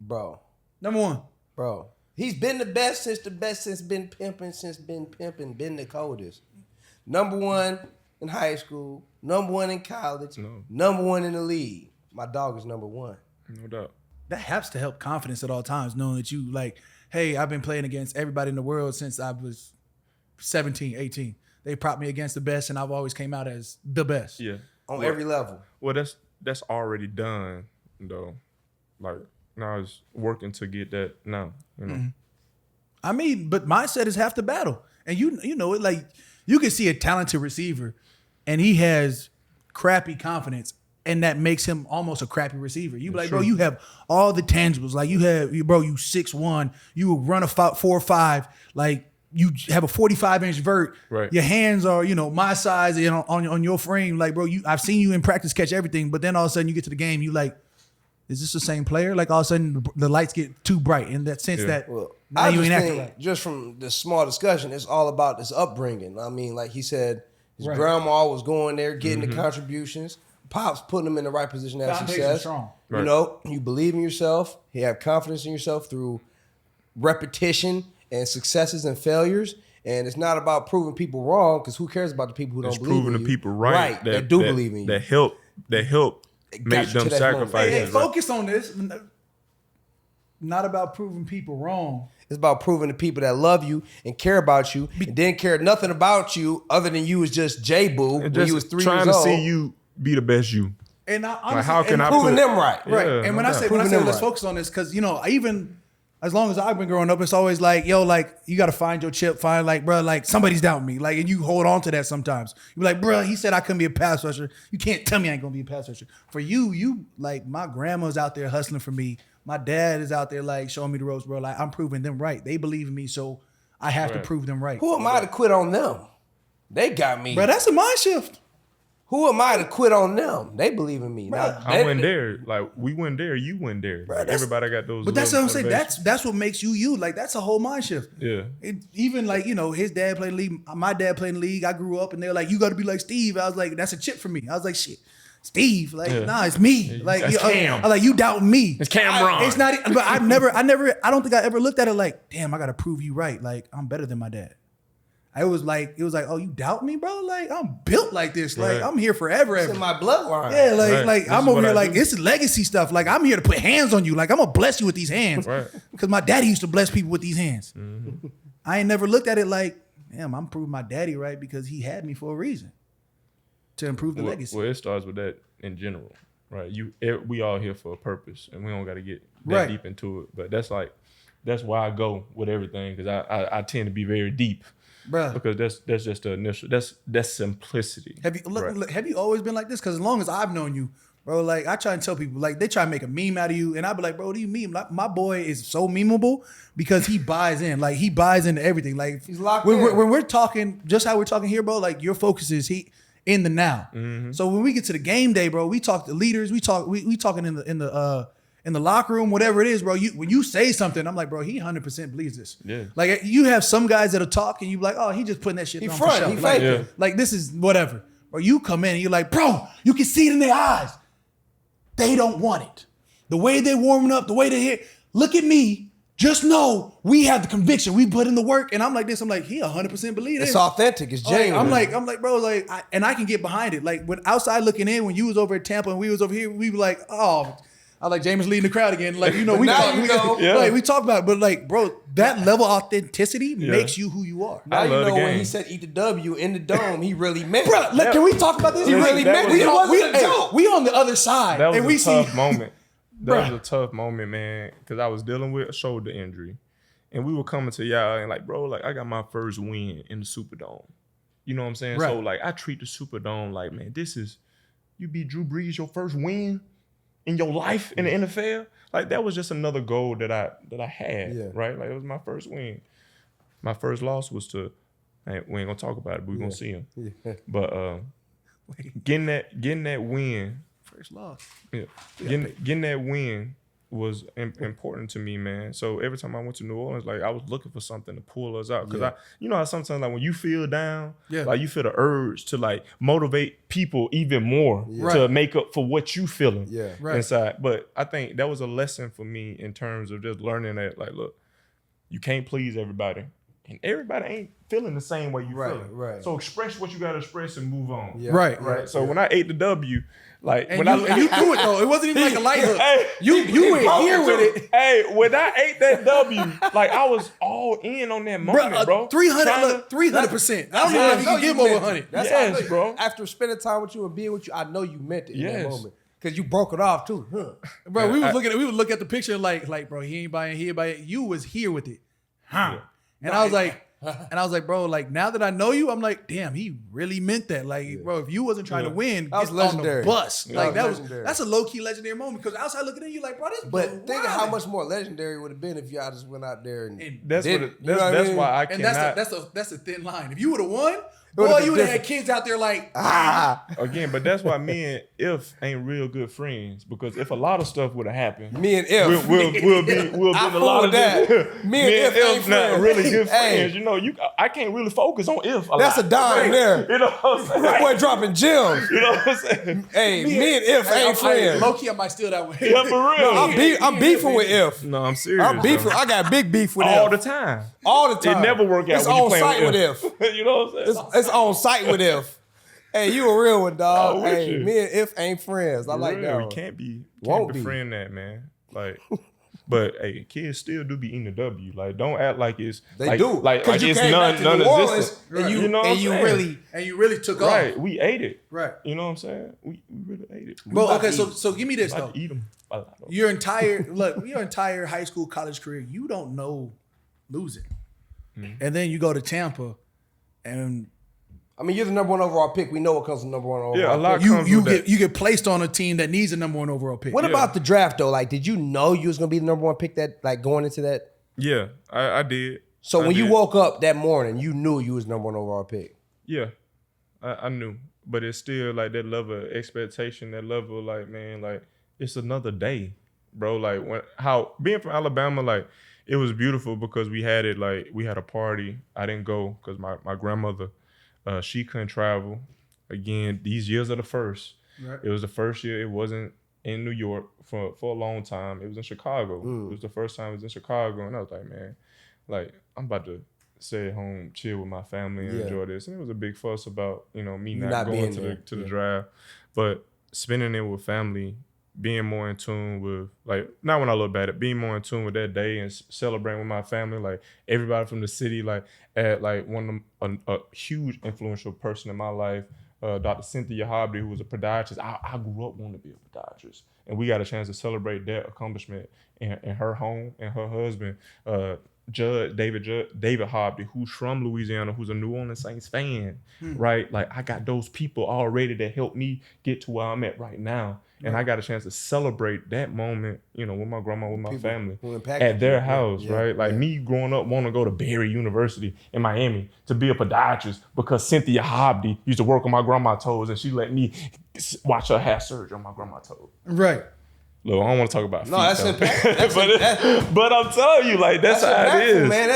Number 1. Bro. He's been the best since been pimping, been the coldest. Number 1 in high school, number 1 in college, number 1 in the league. My dog is number 1. No doubt. That has to help confidence at all times, knowing that you like, hey, I've been playing against everybody in the world since I was 17, 18. They propped me against the best, and I've always came out as the best. Yeah. On every level. Well, that's already done though. Like now it's working to get that now. You know. I mean, but mindset is half the battle. And you know it, like you can see a talented receiver and he has crappy confidence and that makes him almost a crappy receiver. You be like, bro, you have all the tangibles. Like you 6'1", you will run a 4.5, like you have a 45-inch vert. Right. Your hands are, my size, on your frame. Like, bro, I've seen you in practice catch everything, but then all of a sudden you get to the game, you like, is this the same player? Like all of a sudden the lights get too bright in that sense that Well, now I you just ain't acting think, right. just from this small discussion, it's all about this upbringing. I mean, like he said, his Right. grandma was going there, getting the contributions. Pops putting him in the right position to have Foundation success. strong. Right. You know, you believe in yourself. You have confidence in yourself through repetition and successes and failures. And it's not about proving people wrong, because who cares about the people who It's don't believe in proving you? the people right, that do believe in you. That help helped make them sacrifices. Hey, focus on this. Not about proving people wrong. It's about proving the people that love you and care about you and didn't care nothing about you other than you was just J-Boo when you was 3 years old. Trying to see you be the best you. And how can I proving them right? Right. Yeah, and when I say let's focus on this, because even as long as I've been growing up, it's always like, yo, like you got to find your chip, find like, bro, like somebody's doubting me, like, and you hold on to that sometimes. You be like, bro, he said I couldn't be a pass rusher. You can't tell me I ain't gonna be a pass rusher. For you like my grandma's out there hustling for me. My dad is out there like showing me the ropes, bro. Like I'm proving them right. They believe in me, so I have to prove them right. Who am I to quit on them? They got me. Bro, that's a mind shift. Who am I to quit on them? They believe in me. Now, I went there. Like we went there, you went there. Bro, everybody got those. But that's what I'm saying. That's what makes you. Like that's a whole mind shift. Yeah. Even like his dad played in the league. My dad played in the league. I grew up, and they're like, you got to be like Steve. I was like, that's a chip for me. I was like, shit. Steve, like, nah, it's me. Like, that's Cam. I like you doubting me. It's Cameron. It's not. But I don't think I ever looked at it like, damn, I gotta prove you right. Like, I'm better than my dad. It was like, oh, you doubt me, bro? Like, I'm built like this. Like, I'm here forever. It's in my bloodline. Yeah, like I'm over here like this is legacy stuff. Like, I'm here to put hands on you. Like, I'm gonna bless you with these hands. Right. Because my daddy used to bless people with these hands. Mm-hmm. I ain't never looked at it like, damn, I'm proving my daddy right because he had me for a reason. To improve the legacy. Well, it starts with that in general, right? We all here for a purpose, and we don't got to get that deep into it. But that's why I go with everything, because I tend to be very deep, bro. Because that's just the initial. That's simplicity. Have you always been like this? Because as long as I've known you, bro, like I try and tell people, like they try to make a meme out of you, and I be like, bro, what do you mean? Like, my boy is so memeable because he buys in. Like he buys into everything. Like he's locked in. When we're talking, just how we're talking here, bro. Like your focus is in the now. Mm-hmm. So when we get to the game day, bro, we talk to leaders. We talking in the locker room, whatever it is, bro. When you say something, I'm like, bro, he 100% believes this. Yeah. Like you have some guys that'll talk, and you be like, oh, he just putting that shit on for show. He faking. Like this is whatever. Or you come in and you're like, bro, you can see it in their eyes. They don't want it. The way they're warming up, the way they hit. Look at me. Just know we have the conviction. We put in the work, and I'm like this. I'm like, he 100% believe it. It's authentic. It's genuine. I'm like, bro, like, I can get behind it. Like when outside looking in, when you was over at Tampa and we was over here, we were like, oh, I like Jameis leading the crowd again. Like we like we talk about it, but like, bro, that level of authenticity makes you who you are. Now you know when he said eat the W in the dome, he really meant it. Bro, can we talk about this? He really meant it. It wasn't a joke. We on the other side. That was a tough moment. That was a tough moment, man, because I was dealing with a shoulder injury. And we were coming to y'all and like, bro, like I got my first win in the Superdome. You know what I'm saying? Right. So like I treat the Superdome like, man, you beat Drew Brees your first win in your life in the NFL. Like that was just another goal that I had, right? Like it was my first win. My first loss was we ain't gonna talk about it, but we're gonna see him. Yeah. But getting that win. First loss. Yeah. Getting that win was important to me, man. So every time I went to New Orleans, like I was looking for something to pull us out. Cause you know how sometimes like when you feel down, like you feel the urge to like motivate people even more to make up for what you feeling inside. But I think that was a lesson for me in terms of just learning that like, look, you can't please everybody. And everybody ain't feeling the same way you feeling. Right. So express what you gotta express and move on. Yeah. Right. So when I ate the W, like and you threw it though. It wasn't even like a light hook. Hey, you went here with it. Hey, when I ate that W, like I was all in on that moment, bro. 300%. I don't even know if you can give over 100. Yes, bro. After spending time with you and being with you, I know you meant it in that moment. Cause you broke it off too, bro. We would look at the picture like, bro, he ain't buying here, but you was here with it, huh? Yeah. And I was like, bro, like now that I know you, I'm like, damn, he really meant that. Like, bro, if you wasn't trying to win, that was legendary. On the bus. Yeah, like that's a low key legendary moment. Because outside looking at you, like, bro, this. But think of how much more legendary it would have been if y'all just went out there and that's did that's why I and cannot. That's a thin line. If you would have won. Boy, you would have had kids out there like Again, but that's why me and If ain't real good friends, because if a lot of stuff would have happened, me and If we'll be in a lot of that. Me and If not really good friends. You know, I can't really focus on If. That's a dime there. You know what I'm saying? That boy dropping gems. You know what I'm saying? Hey, me and If ain't friends. Low key, I might steal that way. Yeah, for real. I'm beefing with If. No, I'm serious. I'm beefing. I got big beef with all If. the time. All the time. It never work out it's when you on play site with If. You know what I'm saying? It's on site with If. Hey, you a real one, dog. I'm with Hey, you. me and If ain't friends. I like that We one. can't Won't befriend that, man. Like, but hey, kids still do be eating the W. Like, don't act like it's They like, do. like Because you it's came back to New Orleans non-existent. and You know what I'm saying? you really took off. Right, we ate it. Right. You know what I'm saying? We really ate it. Bro, okay, so give me this though. Eat them. Your entire high school, college career, you don't know losing. And then you go to Tampa and I mean, you're the number 1 overall pick. We know what comes with number 1 overall Yeah, a lot pick. comes with that. you get placed on a team that needs a number 1 overall pick. What about the draft, though? Like, did you know you was going to be the number 1 pick that, like, going into that? Yeah, I did. So when you woke up that morning, you knew you was number 1 overall pick. Yeah, I knew. But it's still like that level of expectation, that level of like, man, like it's another day, bro. Like being from Alabama, like it was beautiful because we had it, like we had a party. I didn't go because my grandmother, she couldn't travel. Again, these years are the first. Right. It was the first year. It wasn't in New York for a long time. It was in Chicago. It was the first time it was in Chicago. And I was like, man, like I'm about to stay at home, chill with my family and enjoy this. And it was a big fuss about, me not going to the draft. But spending it with family, being more in tune with, like, not when I look back at it, being more in tune with that day and celebrating with my family, like everybody from the city, like at like a huge influential person in my life, Dr. Cynthia Hobby, who was a podiatrist. I grew up wanting to be a podiatrist. And we got a chance to celebrate that accomplishment in her home, and her husband, David Hobby, who's from Louisiana, who's a New Orleans Saints fan, right? Like I got those people already that helped me get to where I'm at right now. And I got a chance to celebrate that moment, with my grandma, with my family at their house, right? Like me growing up wanting to go to Barry University in Miami to be a podiatrist because Cynthia Hobby used to work on my grandma's toes and she let me watch her have surgery on my grandma's toes. Right. Look, I don't want to talk about feet. No, that's impactful. But I'm telling you, like that's how it is, man.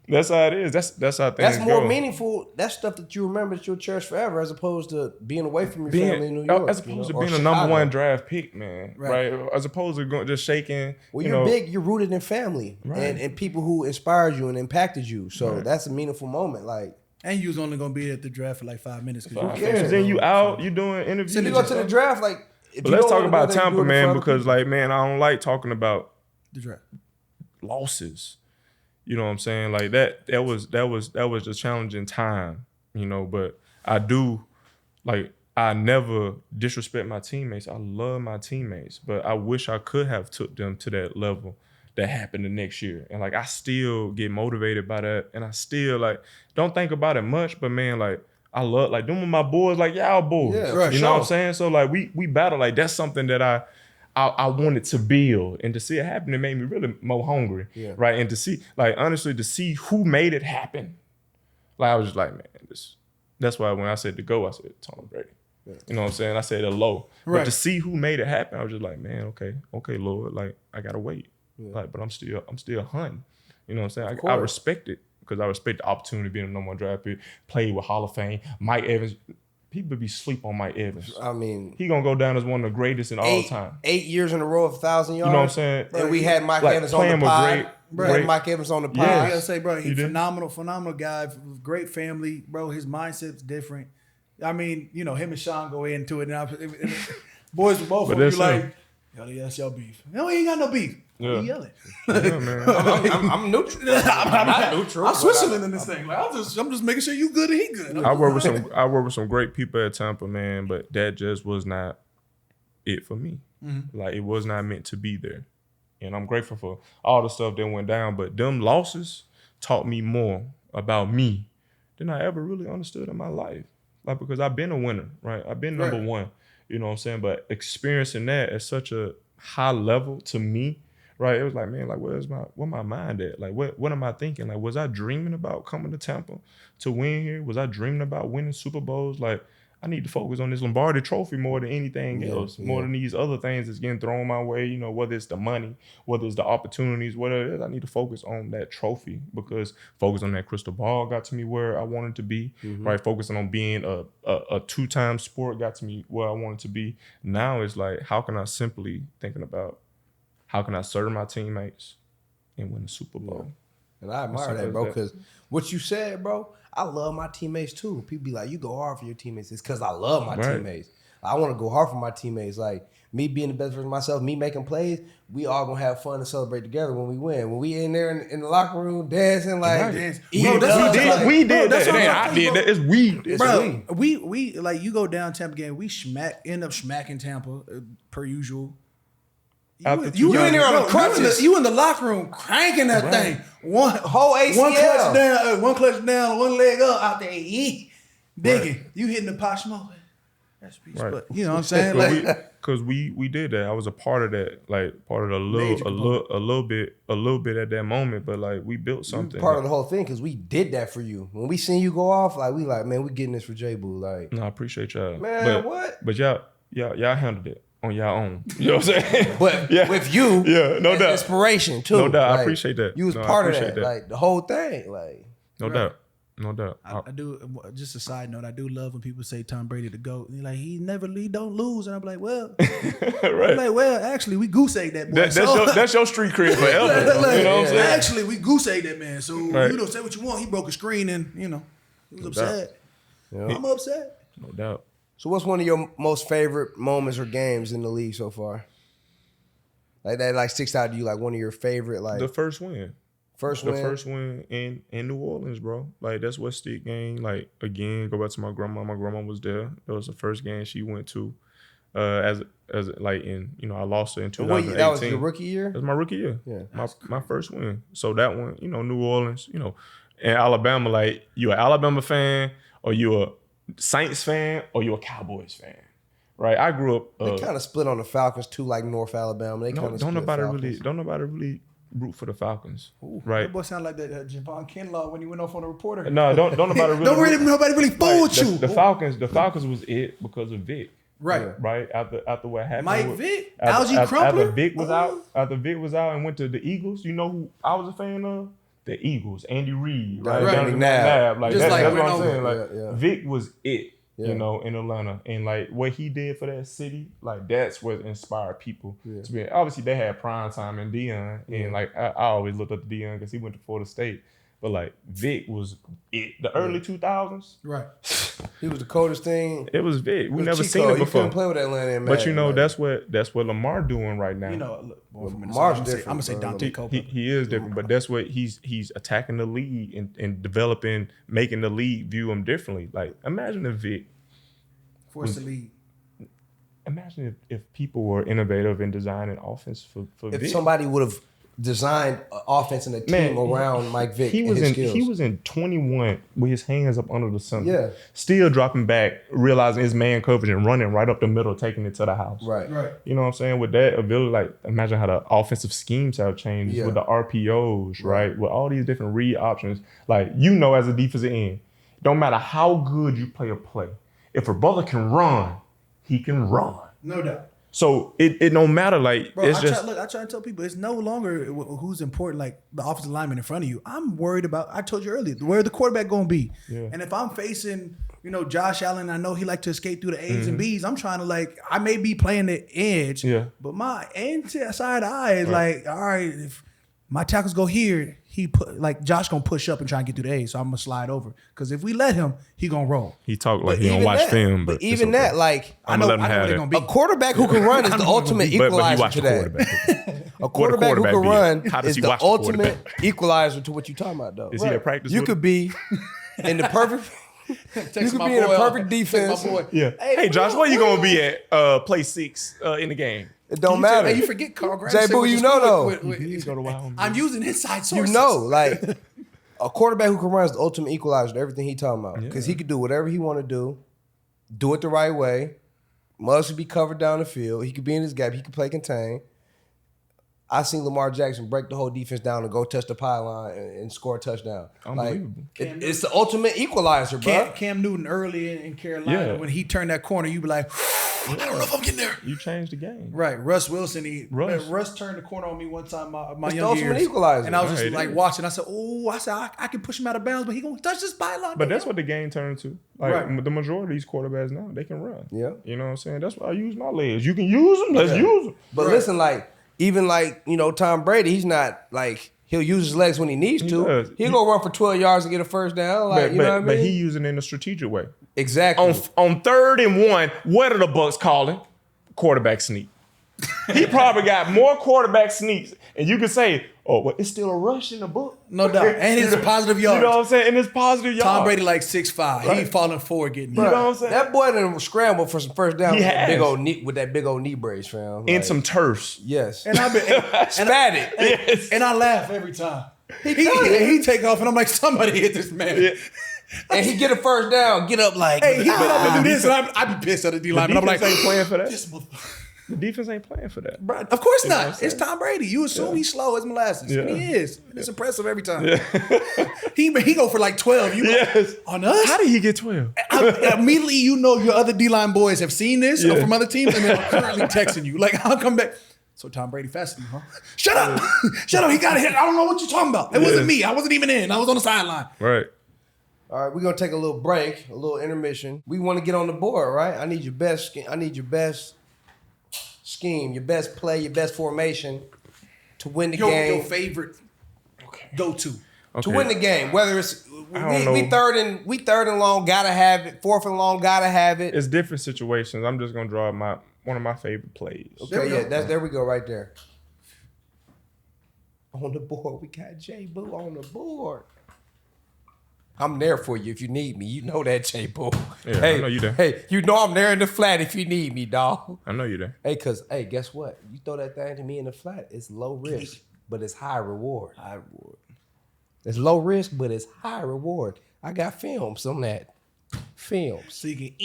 That's how it is. That's how things That's more go. meaningful. That's stuff that you remember that you'll cherish forever, as opposed to being away from your family in New York. As opposed to being a number 1 draft pick, man. Right. As opposed to just shaking. Well, you're big. You're rooted in family and people who inspired you and impacted you. So that's a meaningful moment. Like. And you was only gonna be at the draft for like 5 minutes. Who cares? Then you out, you doing interviews. You go to the draft, like. Let's talk about Tampa, man, because like, man, I don't like talking about the draft losses. You know what I'm saying? Like that was a challenging time, but I do, like, I never disrespect my teammates. I love my teammates, but I wish I could have took them to that level that happened the next year. And like, I still get motivated by that. And I still like, don't think about it much, but man, like, I love, like, them with my boys, like, y'all boys. Yeah, right, you know what I'm saying? So like, we battle, like, that's something that I wanted to build, and to see it happen, it made me really more hungry, right? And to see, like, honestly, to see who made it happen, like, I was just like, man, that's why when I said to go, I said Tom Brady. Yeah. You know what I'm saying? I said a low, but to see who made it happen, I was just like, man, okay, Lord, like, I gotta wait, like, but I'm still hunting. You know what I'm saying? I respect it because I respect the opportunity of being a number 1 draft pick, played with Hall of Fame, Mike Evans. People be sleep on Mike Evans. I mean, he gonna go down as one of the greatest in all time. 8 years in a row of 1,000 yards. You know what I'm saying? And we had Mike Evans on the pod. Mike Evans on the pod. I gotta say, bro, he's phenomenal guy, great family, bro. His mindset's different. I mean, him and Sean go into it, and boys with both of them be like, that's y'all beef. No, we ain't got no beef. Yeah. He yelling. Yeah, man. I'm neutral. I'm not neutral. I'm Switzerland in this thing. Like, I'm just making sure you good and he good. I work with some great people at Tampa, man, but that just was not it for me. Mm-hmm. Like, it was not meant to be there. And I'm grateful for all the stuff that went down, but them losses taught me more about me than I ever really understood in my life. Like, because I've been a winner, right? I've been number 1, you know what I'm saying? But experiencing that at such a high level to me, right? It was like, man, like, where my mind at? Like, what am I thinking? Like, was I dreaming about coming to Tampa to win here? Was I dreaming about winning Super Bowls? Like, I need to focus on this Lombardi Trophy more than anything else, more than these other things that's getting thrown my way, whether it's the money, whether it's the opportunities, whatever it is, I need to focus on that trophy, because focus on that crystal ball got to me where I wanted to be, right? Focusing on being a 2-time sport got to me where I wanted to be. Now it's like, how can I simply thinking about how can I serve my teammates and win the Super Bowl? And I admire that, bro, because what you said, bro, I love my teammates too. People be like, you go hard for your teammates. It's because I love my teammates. I want to go hard for my teammates. Like, me being the best version of myself, me making plays, we all going to have fun and celebrate together when we win. When we in there in the locker room dancing, like, we did that. I did that. It's we. Bro, we like, you go down Tampa game, we end up smacking Tampa per usual. You in there on the crutches. You in the locker room cranking that thing. One whole ACL. One clutch down, one leg up out there. Digging. You hitting the pot smoke. That's but you know what I'm saying? Because we did that. I was a part of that, like part of a little bit at that moment. But like we built something. Part of the whole thing because we did that for you. When we seen you go off, like we like, man, we getting this for J-Boo. Like, no, I appreciate y'all. Man, But y'all handled it on y'all own. You know what I'm saying? But with you, no doubt, inspiration too. No doubt, like, I appreciate that. You was part of that, like the whole thing, like no doubt. I do. Just a side note, I do love when people say Tom Brady the GOAT. And like he don't lose, and I'm like, well, I'm like, well, actually, we goose egged that boy. That's your street cred forever. You know what I'm saying? Actually, we goose egged that man. So you don't say what you want. He broke a screen, and he was upset. Yeah. I'm upset. No doubt. So, what's one of your most favorite moments or games in the league so far? Like that, like sticks out to you, like one of your favorite, like the first win. The first win in New Orleans, bro. Like that's what stick game. Like again, go back to my grandma. My grandma was there. That was the first game she went to. As like in I lost her in 2018. That was your rookie year? That was my rookie year. Yeah. My first win. So that one, New Orleans, and Alabama, like you an Alabama fan or you a Saints fan or you a Cowboys fan. Right? I grew up they kind of split on the Falcons too, like North Alabama. Don't nobody really root for the Falcons, right? That boy sound like that Javon Kinlaw when he went off on a reporter. No, don't nobody really. Nobody really fooled you. The Falcons was it because of Vic. Right. After what happened, Mike Vick, Algie Crumpler. After Vic was out and went to the Eagles. You know who I was a fan of? The Eagles. Andy Reid, right? McNabb. Like that's what I'm saying. Like Vic was it. In Atlanta, and like what he did for that city, like that's what inspired people to be. Obviously, they had prime time and Deion, and like I always looked up to Deion because he went to Florida State. But like Vic was it. The early 2000s, right? He was the coldest thing. It was Vic. We never seen it before. You couldn't play with Atlanta, man. But that's what Lamar doing right now. Lamar's different. I'm gonna say Dante Culpepper. He is different, but that's what he's attacking the league and developing, making the league view him differently. Like imagine if Vic force the league. Imagine if people were innovative in designing offense for Vic. If somebody would have designed an offense and a team around Mike Vick and his skills. He was in 21 with his hands up under the center. Yeah. Still dropping back, realizing his man coverage and running right up the middle, taking it to the house. Right. You know what I'm saying? With that ability, like imagine how the offensive schemes have changed with the RPOs, right? With all these different read options. Like, as a defensive end, don't matter how good you play a play. If a brother can run, he can run. No doubt. So it don't matter. Like, bro, it's I try to tell people it's no longer who's important, like the offensive lineman in front of you. I'm worried about, I told you earlier, where the quarterback going to be. Yeah. And if I'm facing, Josh Allen, I know he like to escape through the A's and B's. I'm trying to I may be playing the edge, but my inside eye is like, all right, if my tackles go here, Josh gonna push up and try and get through the A, so I'm gonna slide over. Because if we let him, he gonna roll. He talk like he don't watch film, but even that, I know they're gonna be. A quarterback who can run is the ultimate equalizer to that. A quarterback who can run is the ultimate equalizer to what you talking about, though. Is he at practice? You could be in the perfect. You could be in a perfect defense. Yeah. Hey, Josh, where you gonna be at play 6 in the game? It don't matter. Hey, you forget Carl Grant. J-Boo, though. I'm using inside sources. A quarterback who can run is the ultimate equalizer to everything he talking about. Because he could do whatever he want to do it the right way. Must be covered down the field. He could be in his gap. He could play contain. I seen Lamar Jackson break the whole defense down and go touch the pylon and score a touchdown. Unbelievable. It's the ultimate equalizer, bro. Cam Newton early in Carolina, when he turned that corner, you be like, I don't know if I'm getting there. You changed the game. Right. Russ Wilson, Russ turned the corner on me one time my young years. Equalizer. And I was just watching. I said, I can push him out of bounds, but he going to touch this pylon. But that's what the game turned to. The majority of these quarterbacks now, they can run. Yeah. You know what I'm saying? That's why I use my legs. You can use them. Let's use them. But listen, even Tom Brady, he's not He'll use his legs when he needs to. He'll go run for 12 yards and get a first down. Like, you know what I mean? But he using it in a strategic way. Exactly. On 3rd and 1, what are the Bucs calling? Quarterback sneak. He probably got more quarterback sneaks. And you can say, oh, well, it's still a rush in the book. No doubt. And it's positive yards. You know what I'm saying? And it's positive yards. Tom Brady like 6'5". Right. He falling forward getting You know what I'm saying? That boy done scrambled for some first down He has. with that big old knee brace, fam. In some turfs. Yes. And I've been Spatted. Yes. and I laugh every time. He take off and I'm like, somebody hit this man. Yeah. And he get a first down, get up like, Hey, he get up and do this, and I be pissed at the D line. The I'm like, defense ain't playing for that. this motherfucker. The defense ain't playing for that. Bro, of course You know what not. I'm It's Tom Brady. You assume he's slow as molasses. Yeah. And he is. It's impressive every time. Yeah. He go for like 12. You Yes. on us? How did he get 12? Immediately, you know your other D-line boys have seen this Yeah. from other teams, and they're currently texting you. Like, I'll come back. So Tom Brady faster than you, huh? Shut up. Shut up. He got a hit. I don't know what you're talking about. It wasn't me. I wasn't even in. I was on the sideline. Right. all right, we're gonna take a little break, a little intermission. We want to get on the board, right? I need your best scheme, your best play, your best formation to win the game. Your favorite go-to. To win the game, whether it's don't know. we third and long, gotta have it. 4th and long, gotta have it. It's different situations. I'm just gonna draw one of my favorite plays. Okay, there we go, right there. On the board, we got J Boo on the board. I'm there for you if you need me. You know that, J Boo. Yeah, hey, I know you there. Hey, you know I'm there in the flat if you need me, dog. I know you're there. Hey, guess what? You throw that thing to me in the flat, it's low risk, but it's high reward. High reward. It's low risk, but it's high reward. I got films on that. Films. So you can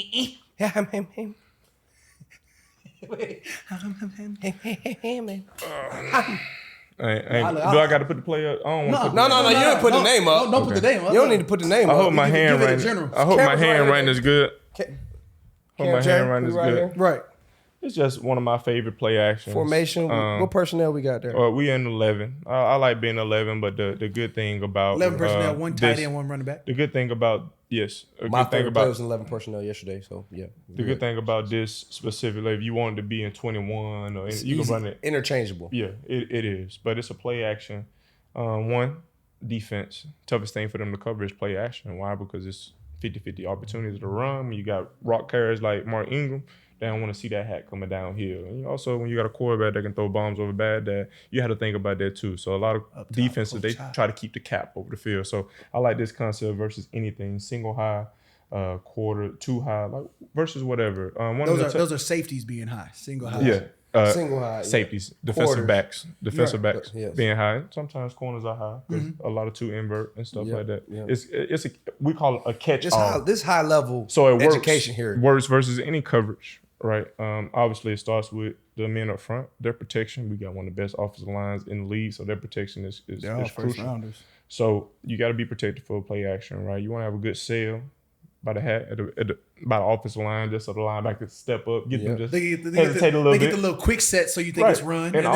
Do I got to put the play up? I don't want to put the No, you don't put the name up. Don't put the name up. You don't need to put the name I up. hope my give it a handwriting. general. I hope my Camera's right handwriting here. is good. Cam Hope my J, handwriting we is right good. here. Right. It's just one of my favorite play actions. Formation. What personnel we got there? We in 11. I like being 11, but the good thing about 11 personnel, one tight this- end, one running back. The good thing about My favorite player was 11 personnel yesterday, so yeah. the good thing about this specifically, if you wanted to be in 21 or you can run it. Interchangeable. Yeah, it is, but it's a play action. One, defense. Toughest thing for them to cover is play action. Why? Because it's 50-50 opportunities to run. You got rock carriers like Mark Ingram. They don't want to see that hat coming downhill. And also, when you got a quarterback that can throw bombs over bad, that you have to think about that too. So a lot of defenses, they try to keep the cap over the field. So I like this concept versus anything. Single high, quarter, two high, like versus whatever. Those are safeties being high. Single high. Yeah. Single high. Safeties, Yeah. defensive Quarters. backs Yes. being high. Sometimes corners are high because a lot of two invert and stuff like that. Yeah. We call it a catch all. This high level So it education here. works versus any coverage, right? Obviously, it starts with the men up front, their protection. We got one of the best offensive lines in the league, so their protection is crucial. rounders. So you got to be protected for play action, right? You want to have a good sail by the hat by the offensive line, just so the linebackers step up, get them just hesitate a little bit. They get the little quick set so you think it's run, and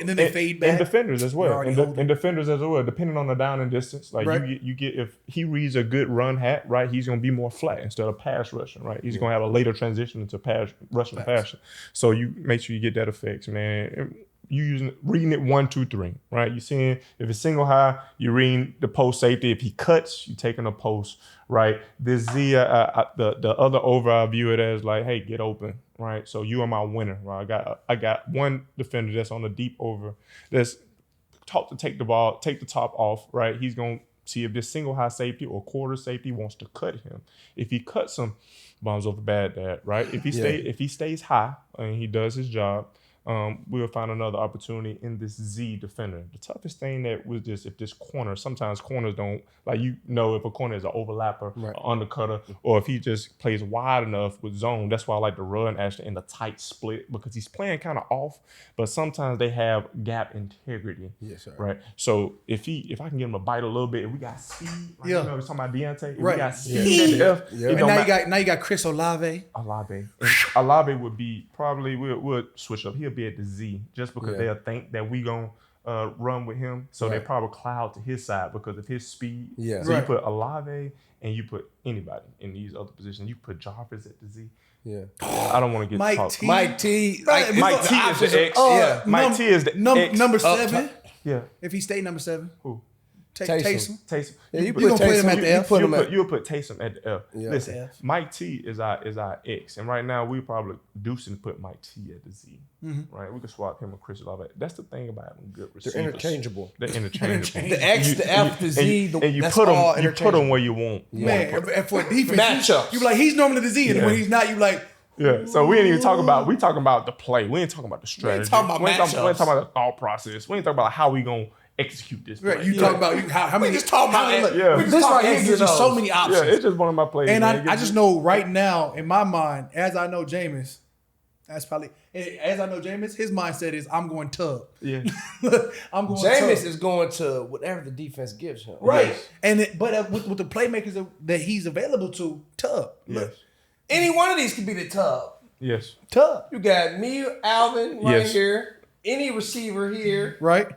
then they fade back. And defenders as well. They're already And defenders as well, depending on the down and distance. Like Right. you get if he reads a good run hat, right, he's gonna be more flat instead of pass rushing, right? He's gonna have a later transition into pass rushing fashion. So you make sure you get that effect, man. You reading it 1, 2, 3, right? You seeing if it's single high, you reading the post safety. If he cuts, you taking a post, right? This the other over, I view it as like, hey, get open, right? So you are my winner, right? I got one defender that's on the deep over that's taught to take the ball, take the top off, right? He's gonna see if this single high safety or quarter safety wants to cut him. If he cuts him, bombs over bad dad, right? If he stays high and he does his job, we'll find another opportunity in this Z defender. The toughest thing that was this, if this corner, sometimes corners don't, like if a corner is an overlapper, an undercutter, or if he just plays wide enough with zone. That's why I like to run actually in the tight split because he's playing kind of off, but sometimes they have gap integrity. Yes, sir. Right. So if I can get him to bite a little bit, if we got speed, like, we're talking about Deontay, if we got speed, And now you got Chris Olave. Olave would be probably we'll switch up. He'll be at the Z just because they'll think that we gonna run with him, so they probably cloud to his side because of his speed. Yeah. So you put Olave and you put anybody in these other positions. You put Jarvis at the Z. Yeah. I don't want to get Mike talked. T. Mike T. Right, Mike T is the X. Yeah. Mike T is the X. Number 7. Yeah. If he stayed number 7. Who? Taysom. Taysom. Yeah, You gonna put him at the F? You'll put Taysom at the F. Yeah. Listen, F. Mike T is our X, and right now we probably deucing to put Mike T at the Z. Right? We could swap him with Chris Olave. That's the thing about having good receivers. They're interchangeable. They're interchangeable. The X, the F, the Z, and you that's put all them. You put them where you want. Man, and for defense, Matchups. you be like, he's normally the Z, and when he's not, you like, Yeah, so we ain't even talking about. We talking about the play. We ain't talking about the strategy. talking about we ain't matchups. talking about the thought process. We ain't talking about how we gonna execute this play. right, you talk about how many. just talking about how many- it. Yeah. This right here gives you so X's. many Yeah, options. it's just one of my plays. And man. I just know right now, in my mind, as I know Jameis, his mindset is, I'm going tub. Yeah. I'm going Jameis tub. is going to whatever the defense gives him. Right. Yes. And but with the playmakers that he's available to, tub. Yes. Any one of these could be the tub. Yes. Tub. You got me, Alvin, right Yes. here. Any receiver here. Right?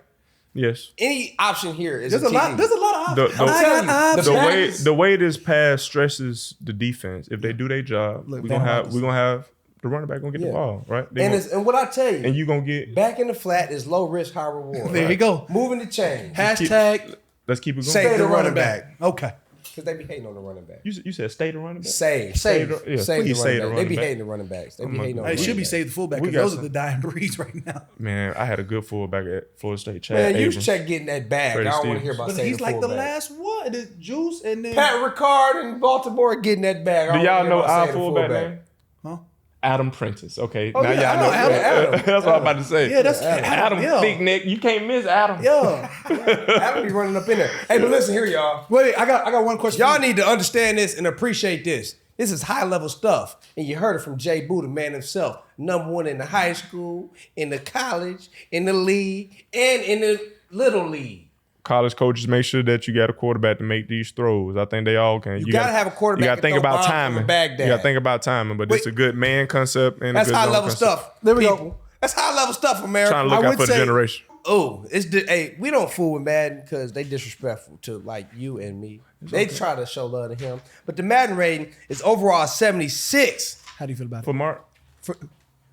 Yes. Any option here is There's a lot TD. of options. The- I got options. The way this pass stresses the defense, if they do their job, Look, we're Van gonna Roethlisberger. have the running back gonna get the Yeah. ball, right? And what I tell you, and you gonna get. back in the flat is low risk, high reward. There you go. Moving the chain. Hashtag Let's keep it going. Say the running back. Okay. Because they be hating on the running back. You said stay the running back. Save yeah, the please running say the back. They running be back. hating the running backs. They be hating on the It should running be back. save the fullback We because got those are the dying breeds right now. Man, I had a good fullback at Florida State. Chad Man, you Abrams. should check getting that bag. Freddie I don't want to hear Stevens. about But saving he's the like the fullback. last one. The Juice and then Pat Ricard in Baltimore getting that bag. I Do don't y'all wanna hear know about our saving the fullback fullback. name? Huh? Adam Prentice. Okay, Oh, now yeah, I y'all know know. Adam. That's what I'm about to say. Yeah, that's Adam, yeah. big neck. You can't miss Adam. Yeah. Adam be running up in there. Hey, but listen here, y'all. Wait, I got one question. Y'all need to understand this and appreciate this. This is high level stuff. And you heard it from Jay Boo, the man himself. Number one in the high school, in the college, in the league, and in the little league. College coaches make sure that you got a quarterback to make these throws. I think they all can. You gotta have a quarterback You got to to think throw about bombs from timing. a Baghdad. You got to think about timing. But it's a good man concept and That's a good high zone level concept. stuff. There we go. People. That's high level stuff, America. Trying to look I out would for the say- generation. Oh, hey, we don't fool with Madden because they disrespectful to like you and me. They try to show love to him. But the Madden rating is overall 76. How do you feel about For Mark,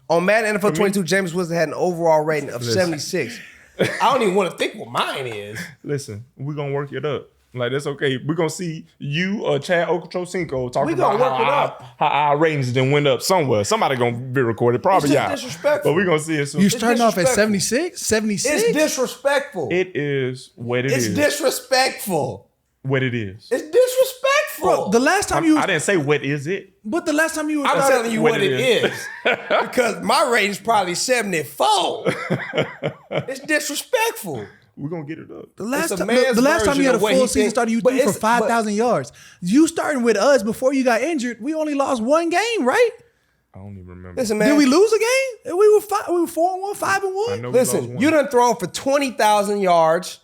On Madden NFL 22, Jameis Winston had an overall rating of 76. I don't even want to think what mine is. listen, we're going to work it up. Like, that's okay. We're going to see you or Chad Okochocinco talking We about gonna work it up. how our ratings then went up somewhere. Somebody going to be recorded. Probably It's y'all. just disrespectful. But we're going to see it soon. You starting off at disrespectful. 76? 76? It's disrespectful. It is what it It's is. disrespectful. What it is. It's disrespectful. Bro, the last time you I didn't say what is it. but the last time you I'm started- telling you what it is. Because my rating's probably 74. It's disrespectful. We're going to get it up. The last It's a time, man's the last time version you had a of what full he season think- started, you but threw for it's- 5,000 yards. You starting with us before you got injured. We only lost one game, right? I don't even remember. Listen, man. Did we lose a game? We were 4-1, 5-1. I know we lost Listen, one. you done thrown for 20,000 yards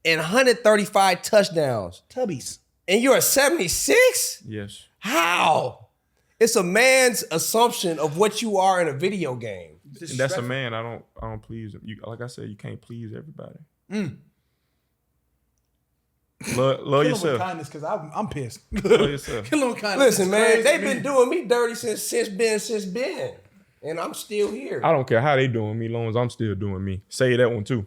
and 135 touchdowns. Tubbies. And you're a 76? Yes. How? It's a man's assumption of what you are in a video game. And that's a man. I don't please him. You, like I said, you can't please everybody. Love Kill him with yourself. kindness because I'm pissed. Love yourself. Kill him with kindness. Listen, It's man, crazy they've to been me. doing me dirty since Ben. And I'm still here. I don't care how they doing me, long as I'm still doing me. Say that one too.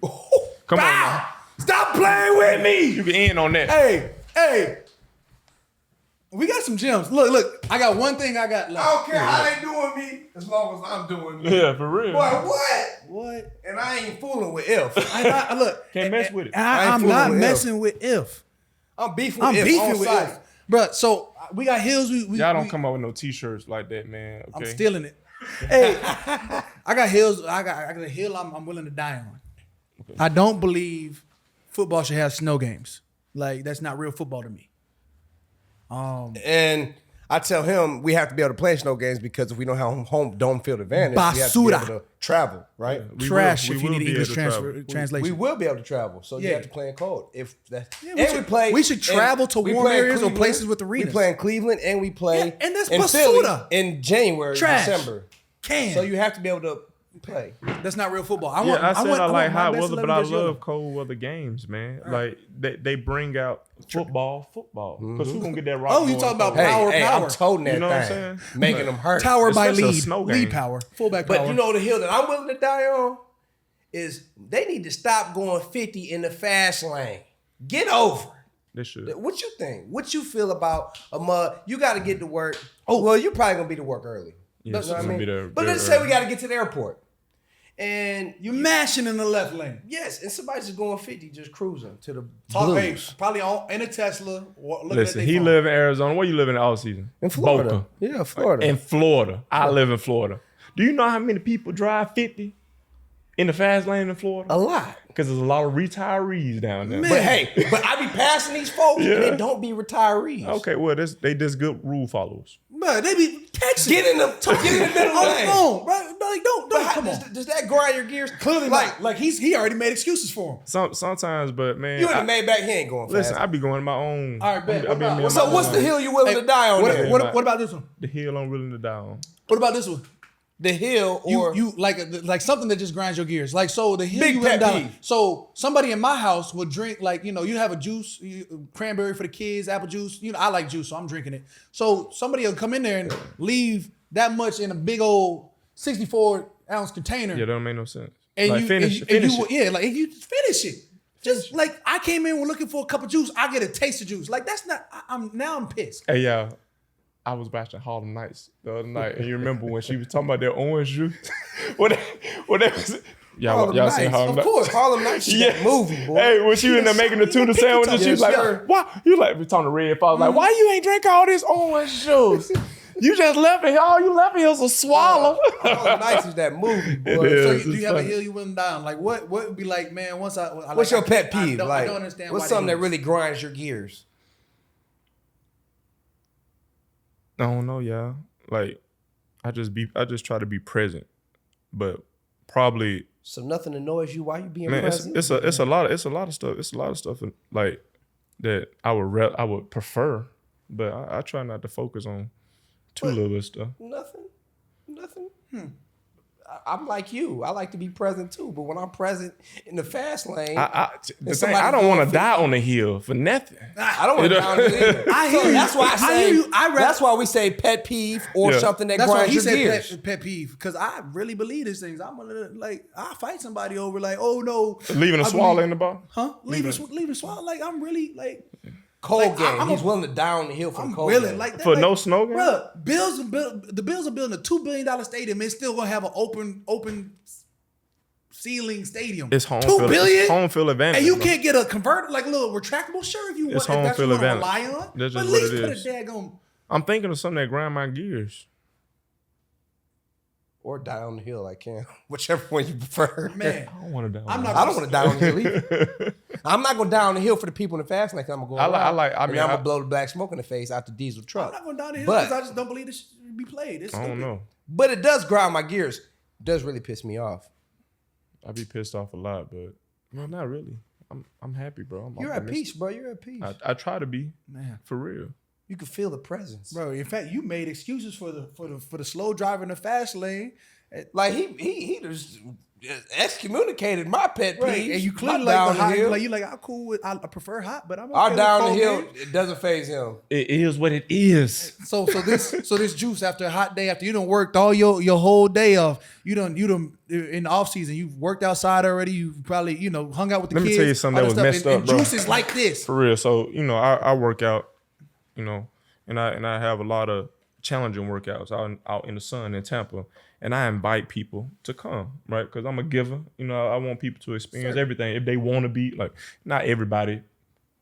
Come on now. Stop playing with me. You can end on that. Hey. We got some gems. Look. I got one thing I got I left. don't care how they doing me as long as I'm doing me. Yeah, for real. Boy, what? What? And I ain't fooling with if. Look. Can't mess with it. I ain't I'm fooling not with messing with if. I'm beefing I'm with if beefing on with site. if. Bruh, so we got hills. Y'all don't come up with no t-shirts like that, man. Okay. I'm stealing it. Hey, I got hills. I got a hill I'm willing to die on. Okay. I don't believe football should have snow games. Like, that's not real football to me. And I tell him we have to be able to play in snow games because if we don't have home dome field advantage, we have to be Basura. able to travel, right? We Trash will- if we you will need be English able to travel. translation. We will be able to travel, so you Yeah. have to play in cold. If that, Yeah, we should travel to warm play in areas or Cleveland. places with arenas. We play in Cleveland and we play Yeah, and that's in Basura. Philly in January, Trash. December. Can. So you have to be able to play. That's not real football. I like hot my best weather, but I 11 just love cold weather games, man. Right. Like they bring out football. Because who gonna get that rock? Oh, you talking about Hey, power? I'm toting that You know what I'm thing. saying? Making them hurt. Tower by Especially a lead. snow Lead game. power. Fullback power. But you know the hill that I'm willing to die on is they need to stop going 50 in the fast lane. Get over. They should. What you think? What you feel about a mud? You got to get to work. Oh, well, you're probably gonna be to work early. Yeah, You know what I mean? be there But let's say we got to get to the airport, and you mashing in the left lane. yes, and somebody's just going 50, just cruising to the Hey, blues. probably in a Tesla. Listen, he live in Arizona. Where you live in all season? In Florida. Boca. Yeah, Florida. In Florida. I live in Florida. Do you know how many people drive 50 in the fast lane in Florida? A lot. Because there's a lot of retarees down there. Man. But hey, I be passing these folks, and they don't be retirees. Okay, well, they just good rule followers. Man, they be texting. Get in the middle on lane. the phone, right? No, they don't. But Come on. does that grind your gears? Clearly like he already made excuses for him. Sometimes, but man, You in the Maybach, he ain't going fast. listen, I be going my own. All right, bet. I be in my So what's own the lane. hill you willing to die on there? What about this one? The hill I'm willing to die on. What about this one? The hill or You like something that just grinds your gears. Like so the hill Big you went pet down. peeve. So somebody in my house would drink you have a juice, cranberry for the kids, apple juice. I like juice, so I'm drinking it. So somebody will come in there and leave that much in a big old 64-ounce container. Yeah, that don't make no sense. And like, you finish it. you finish it. Just like I came in looking for a cup of juice, I get a taste of juice. Like that's not. I'm pissed. Hey, yeah. I was watching Harlem Nights the other night, and you remember when she was talking about that orange juice? what that was? Y'all seen Harlem Nights? Of course, Harlem Nights is that movie, boy. Hey, when she was in there making the tuna sandwiches, she was like, why? You like, we talking to Red Fox, like, why you ain't drink all this orange juice? You just left it. All you left it was a swallow. Harlem Nights is that movie, boy. It is. So do you have funny. a hill you wouldn't die on? Like what would be like, man? What's What's your pet peeve? I don't understand. What's why something they that really grinds your gears? I don't know, y'all. Like, I just try to be present, but probably. So nothing annoys you while you being Man, present? it's a lot of stuff. It's a lot of stuff like that I would prefer, but I try not to focus on too little stuff. Nothing. I'm like you. I like to be present too, but when I'm present in the fast lane, I don't want to die on the hill for nothing. I don't want to die on the hill. I hear you. That's why I hear you. that's why we say pet peeve or Yeah. something that That's why grinds he your said gears. pet peeve because I really believe these things. I'm gonna I fight somebody over oh no, Leaving a swallow in the bar? huh? Leaving swallow like I'm really Cold game. I'm He's willing to die on the hill for I'm the cold willing game. like that. For no snow game? Bro, the Bills are building a $2 billion stadium. It's still gonna have an open ceiling stadium. It's home $2 field. billion? It's home field advantage. And you bro. can't get a converter, like a little retractable? Sure, if you want, It's if home that's what field you want to advantage. rely on. That's But just at what least it put is. a daggone. I'm thinking of something that grind my gears. Or die on the hill, I can. Whichever one you prefer. Man, I don't want to die. I'm not. I don't want to die on the hill either. I'm not going to die on the hill for the people in the fast lane. I'm going to go I around, like- I and mean, I'm I- going to blow the black smoke in the face out the diesel truck. I'm not going down the hill But- because I just don't believe this should be played. It's I don't stupid. know. But it does grind my gears. It does really piss me off. I be pissed off a lot, but no, not really. I'm happy, bro. I'm You're at optimistic. peace, bro. You're at peace. I try to be, Man. for real. You can feel the presence. Bro, in fact, you made excuses for the slow driver in the fast lane. Like he just excommunicated my pet peeve. Right. And you clearly My like down the hot. hill. Like you like I'm cool with. I prefer hot, but I'm okay Our with down the cold hill, games. it doesn't faze him. It is what it is. So this juice after a hot day, after you done worked all your whole day off, you done in the off season, you've worked outside already. You probably hung out with the Let me kids. tell you something all that was stuff, messed and up, bro. Juice is like this. For real. So, I work out, and I have a lot of challenging workouts out in the sun in Tampa. And I invite people to come, right? Because I'm a giver. I want people to experience everything. If they want to be, like, not everybody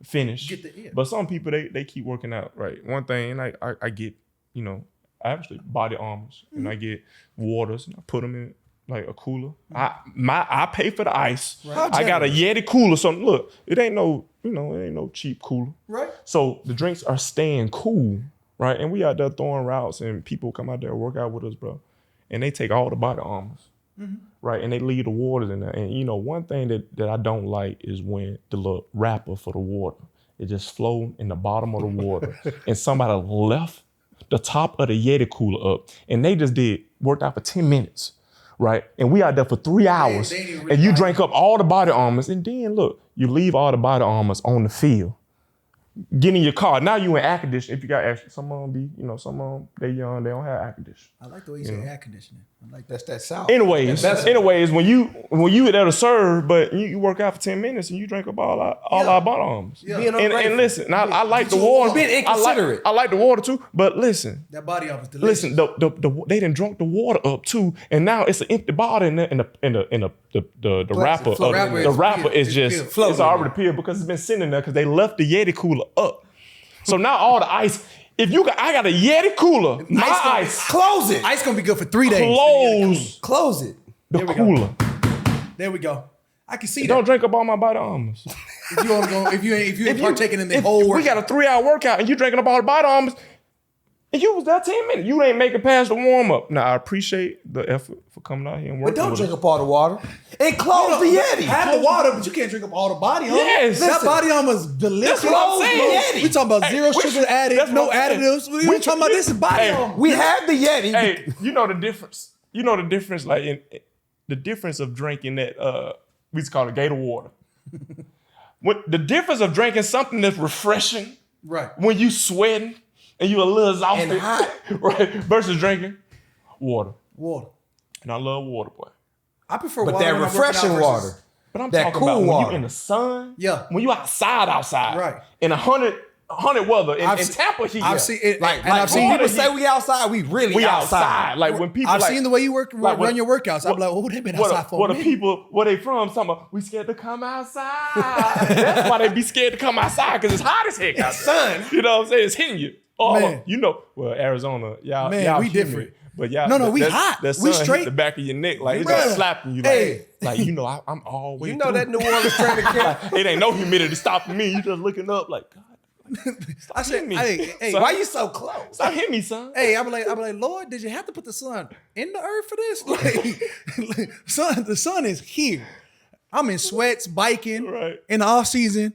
finish. But some people, they keep working out, right? One thing, and I get, I actually body armors. And I get waters, and I put them in, like, a cooler. I pay for the ice. Right. I got a Yeti cooler. So, look, it ain't no cheap cooler. Right. So the drinks are staying cool, right? And we out there throwing routes, and people come out there and work out with us, bro. And they take all the body armors, right? And they leave the waters in there. And one thing that I don't like is when the little wrapper for the water, it just flow in the bottom of the water. And somebody left the top of the Yeti cooler up, and they just worked out for 10 minutes right? And we out there for 3 hours, they didn't and really you like drink up all the body armors, and then look, you leave all the body armors on the field. Get in your car. Now you in air conditioning. If you got extra, some of them be, some of them, they young, they don't have air conditioning. I like the way you say air conditioning. I like That's that South. Anyways, when you there to serve, but you work out for 10 minutes and you drink up all our bottle arms. Yeah. And listen, I like the water. Being inconsiderate. I like the water too, but listen. that body armor is delicious. Listen, they done drunk the water up too, and now it's an empty bottle in the wrapper. The wrapper is just floating. It's already peeled because it's been sitting there because they left the Yeti cooler up. So now all the ice. I got a Yeti cooler. My ice. Close it. Ice gonna be good for 3 days. Close it. The cooler. There we go. I can see Don't that. drink up all my body armors. If you ain't partaking in the whole work. We got a 3-hour workout and you drinking up all the body armors, and you was there 10 minutes. You ain't make it past the warm up. Now I appreciate the effort for coming out here and working. But don't with drink us. up all the water. And close the Yeti. Have the water, but you can't drink up all the body armor. Yes. That Listen. body armor is delicious. That's what I'm saying. We talking about zero Hey, sugar added, that's no what I'm saying. additives. We talking about this is body armor. We have the Yeti. Hey, you know the difference. You know the difference, like in the difference of drinking that we used to call it Gator water. The difference of drinking something that's refreshing, Right. when you sweating and you a little exhausted, And hot. right? Versus drinking water. Water. And I love water, boy. I prefer But water. that when I'm working out refreshing versus- water. But I'm That talking cool about when water. you in the sun. Yeah. When you outside. Right. In 100 weather in I've se- Tampa heat. I've seen it. Like, and I've seen when people water say we outside, we really we outside. outside. Like when people I've like, seen the way you like run your workouts. I'm like, oh, they've been outside for a what the minute. people, where they from, talking about, we scared to come outside. That's why they be scared to come outside, because it's hot as heck out there. Sun. You know what I'm saying? It's hitting you. Oh, Man. well, Arizona, y'all Man, y'all we humid. different. But y'all, No, we that- hot. That We sun straight. hit the back of your neck, like it's Bruh. just slapping you. Hey. I'm always. You know that New Orleans training camp? It ain't no humidity stopping me. You just looking up like, God, I said, me. hey, Why you so close? stop hitting me, son. Hey, I'm like, Lord, did you have to put the sun in the earth for this? Like, the sun is here. I'm in sweats, biking Right. in the off season.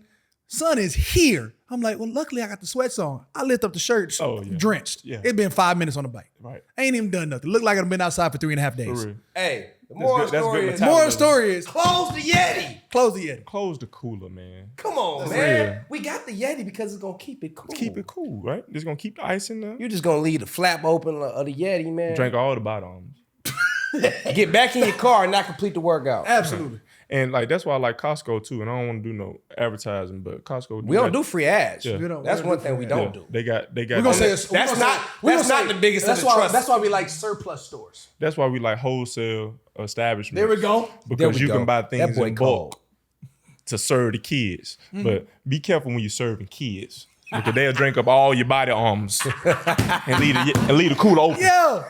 Sun is here. I'm like, well, luckily I got the sweats on. I lift up the shirts, Oh, yeah. drenched. Yeah. It's been 5 minutes on the bike. Right. I ain't even done nothing. Look like I've been outside for 3.5 days. For real. Hey, the moral good- that's story good is mentality. Moral story is close the Yeti. close the Yeti. Close the cooler, man. Come on, That's man. real. We got the Yeti because it's gonna keep it cool. Keep it cool, right? Just gonna keep the ice in there. You just gonna leave the flap open of the Yeti, man. Drink all the bottoms. Get back in your car and not complete the workout. Absolutely. And like that's why I like Costco too. And I don't want to do no advertising, but Costco. We don't do free ads. Yeah. That's one thing we don't do. They got. We're gonna say it's, That's not the biggest of that's the why, trust. That's why we like surplus stores. That's why we like wholesale establishments. There we go. Because There we you go. can buy That things boy in cold. bulk to serve the kids. But be careful when you're serving kids, because they'll drink up all your body arms and leave the cooler open. Yeah.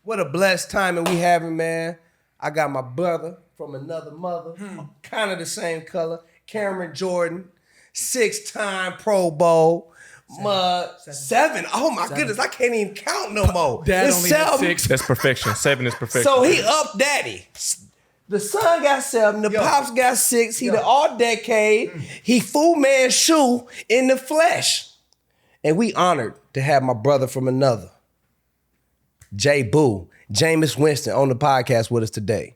What a blessed timing we having, man. I got my brother from another mother, kind of the same color, Cameron Jordan, 6-time Pro Bowl, seven. Oh my goodness, I can't even count no more. Dad It's only had 7. 6. That's perfection. 7 is perfection. So he up daddy. The son got 7, the pops got 6. He the all decade. He Fu Manchu in the flesh. And we honored to have my brother from another, Jameis Winston, on the podcast with us today.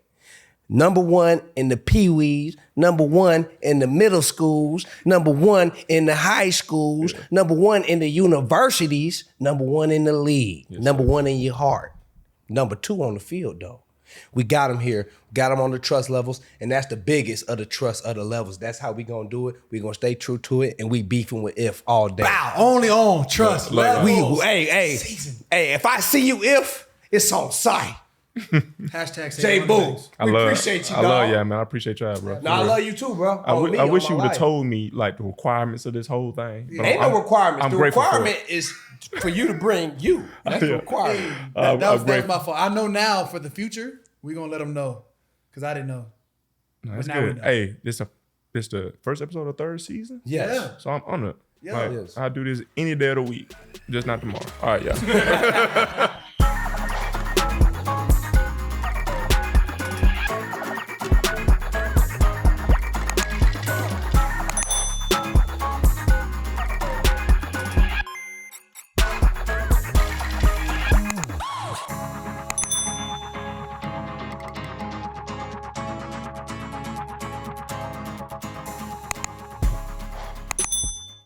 Number 1 in the Pee-wees, number 1 in the middle schools, number 1 in the high schools, number 1 in the universities, number 1 in the league, number 1 in your heart. Number 2 on the field, though. We got him here, got him on the trust levels, and that's the biggest of the trust of the levels. That's how we gonna do it. We gonna stay true to it, and we beefing with If all day. Wow. Only on trust. Levels. Hey, if I see you If, it's on sight. Hashtag say J one Boo, things. we appreciate you, I dog. love y'all, man. I appreciate y'all, bro. No, I love you too, bro. I On wish my you would have life. told me like the requirements of this whole thing. But Ain't no requirements. I'm The grateful for it. requirement is for you to bring you. That's the Yeah. requirement. That was grateful. my fault. I know now for the future, we're going to let them know. Because I didn't know. No, that's now we good. know. Hey, this the first episode of 3rd season. Yes. Yeah. So I'm on it. Yeah. Like, Yes. I do this any day of the week, just not tomorrow. All right, yeah.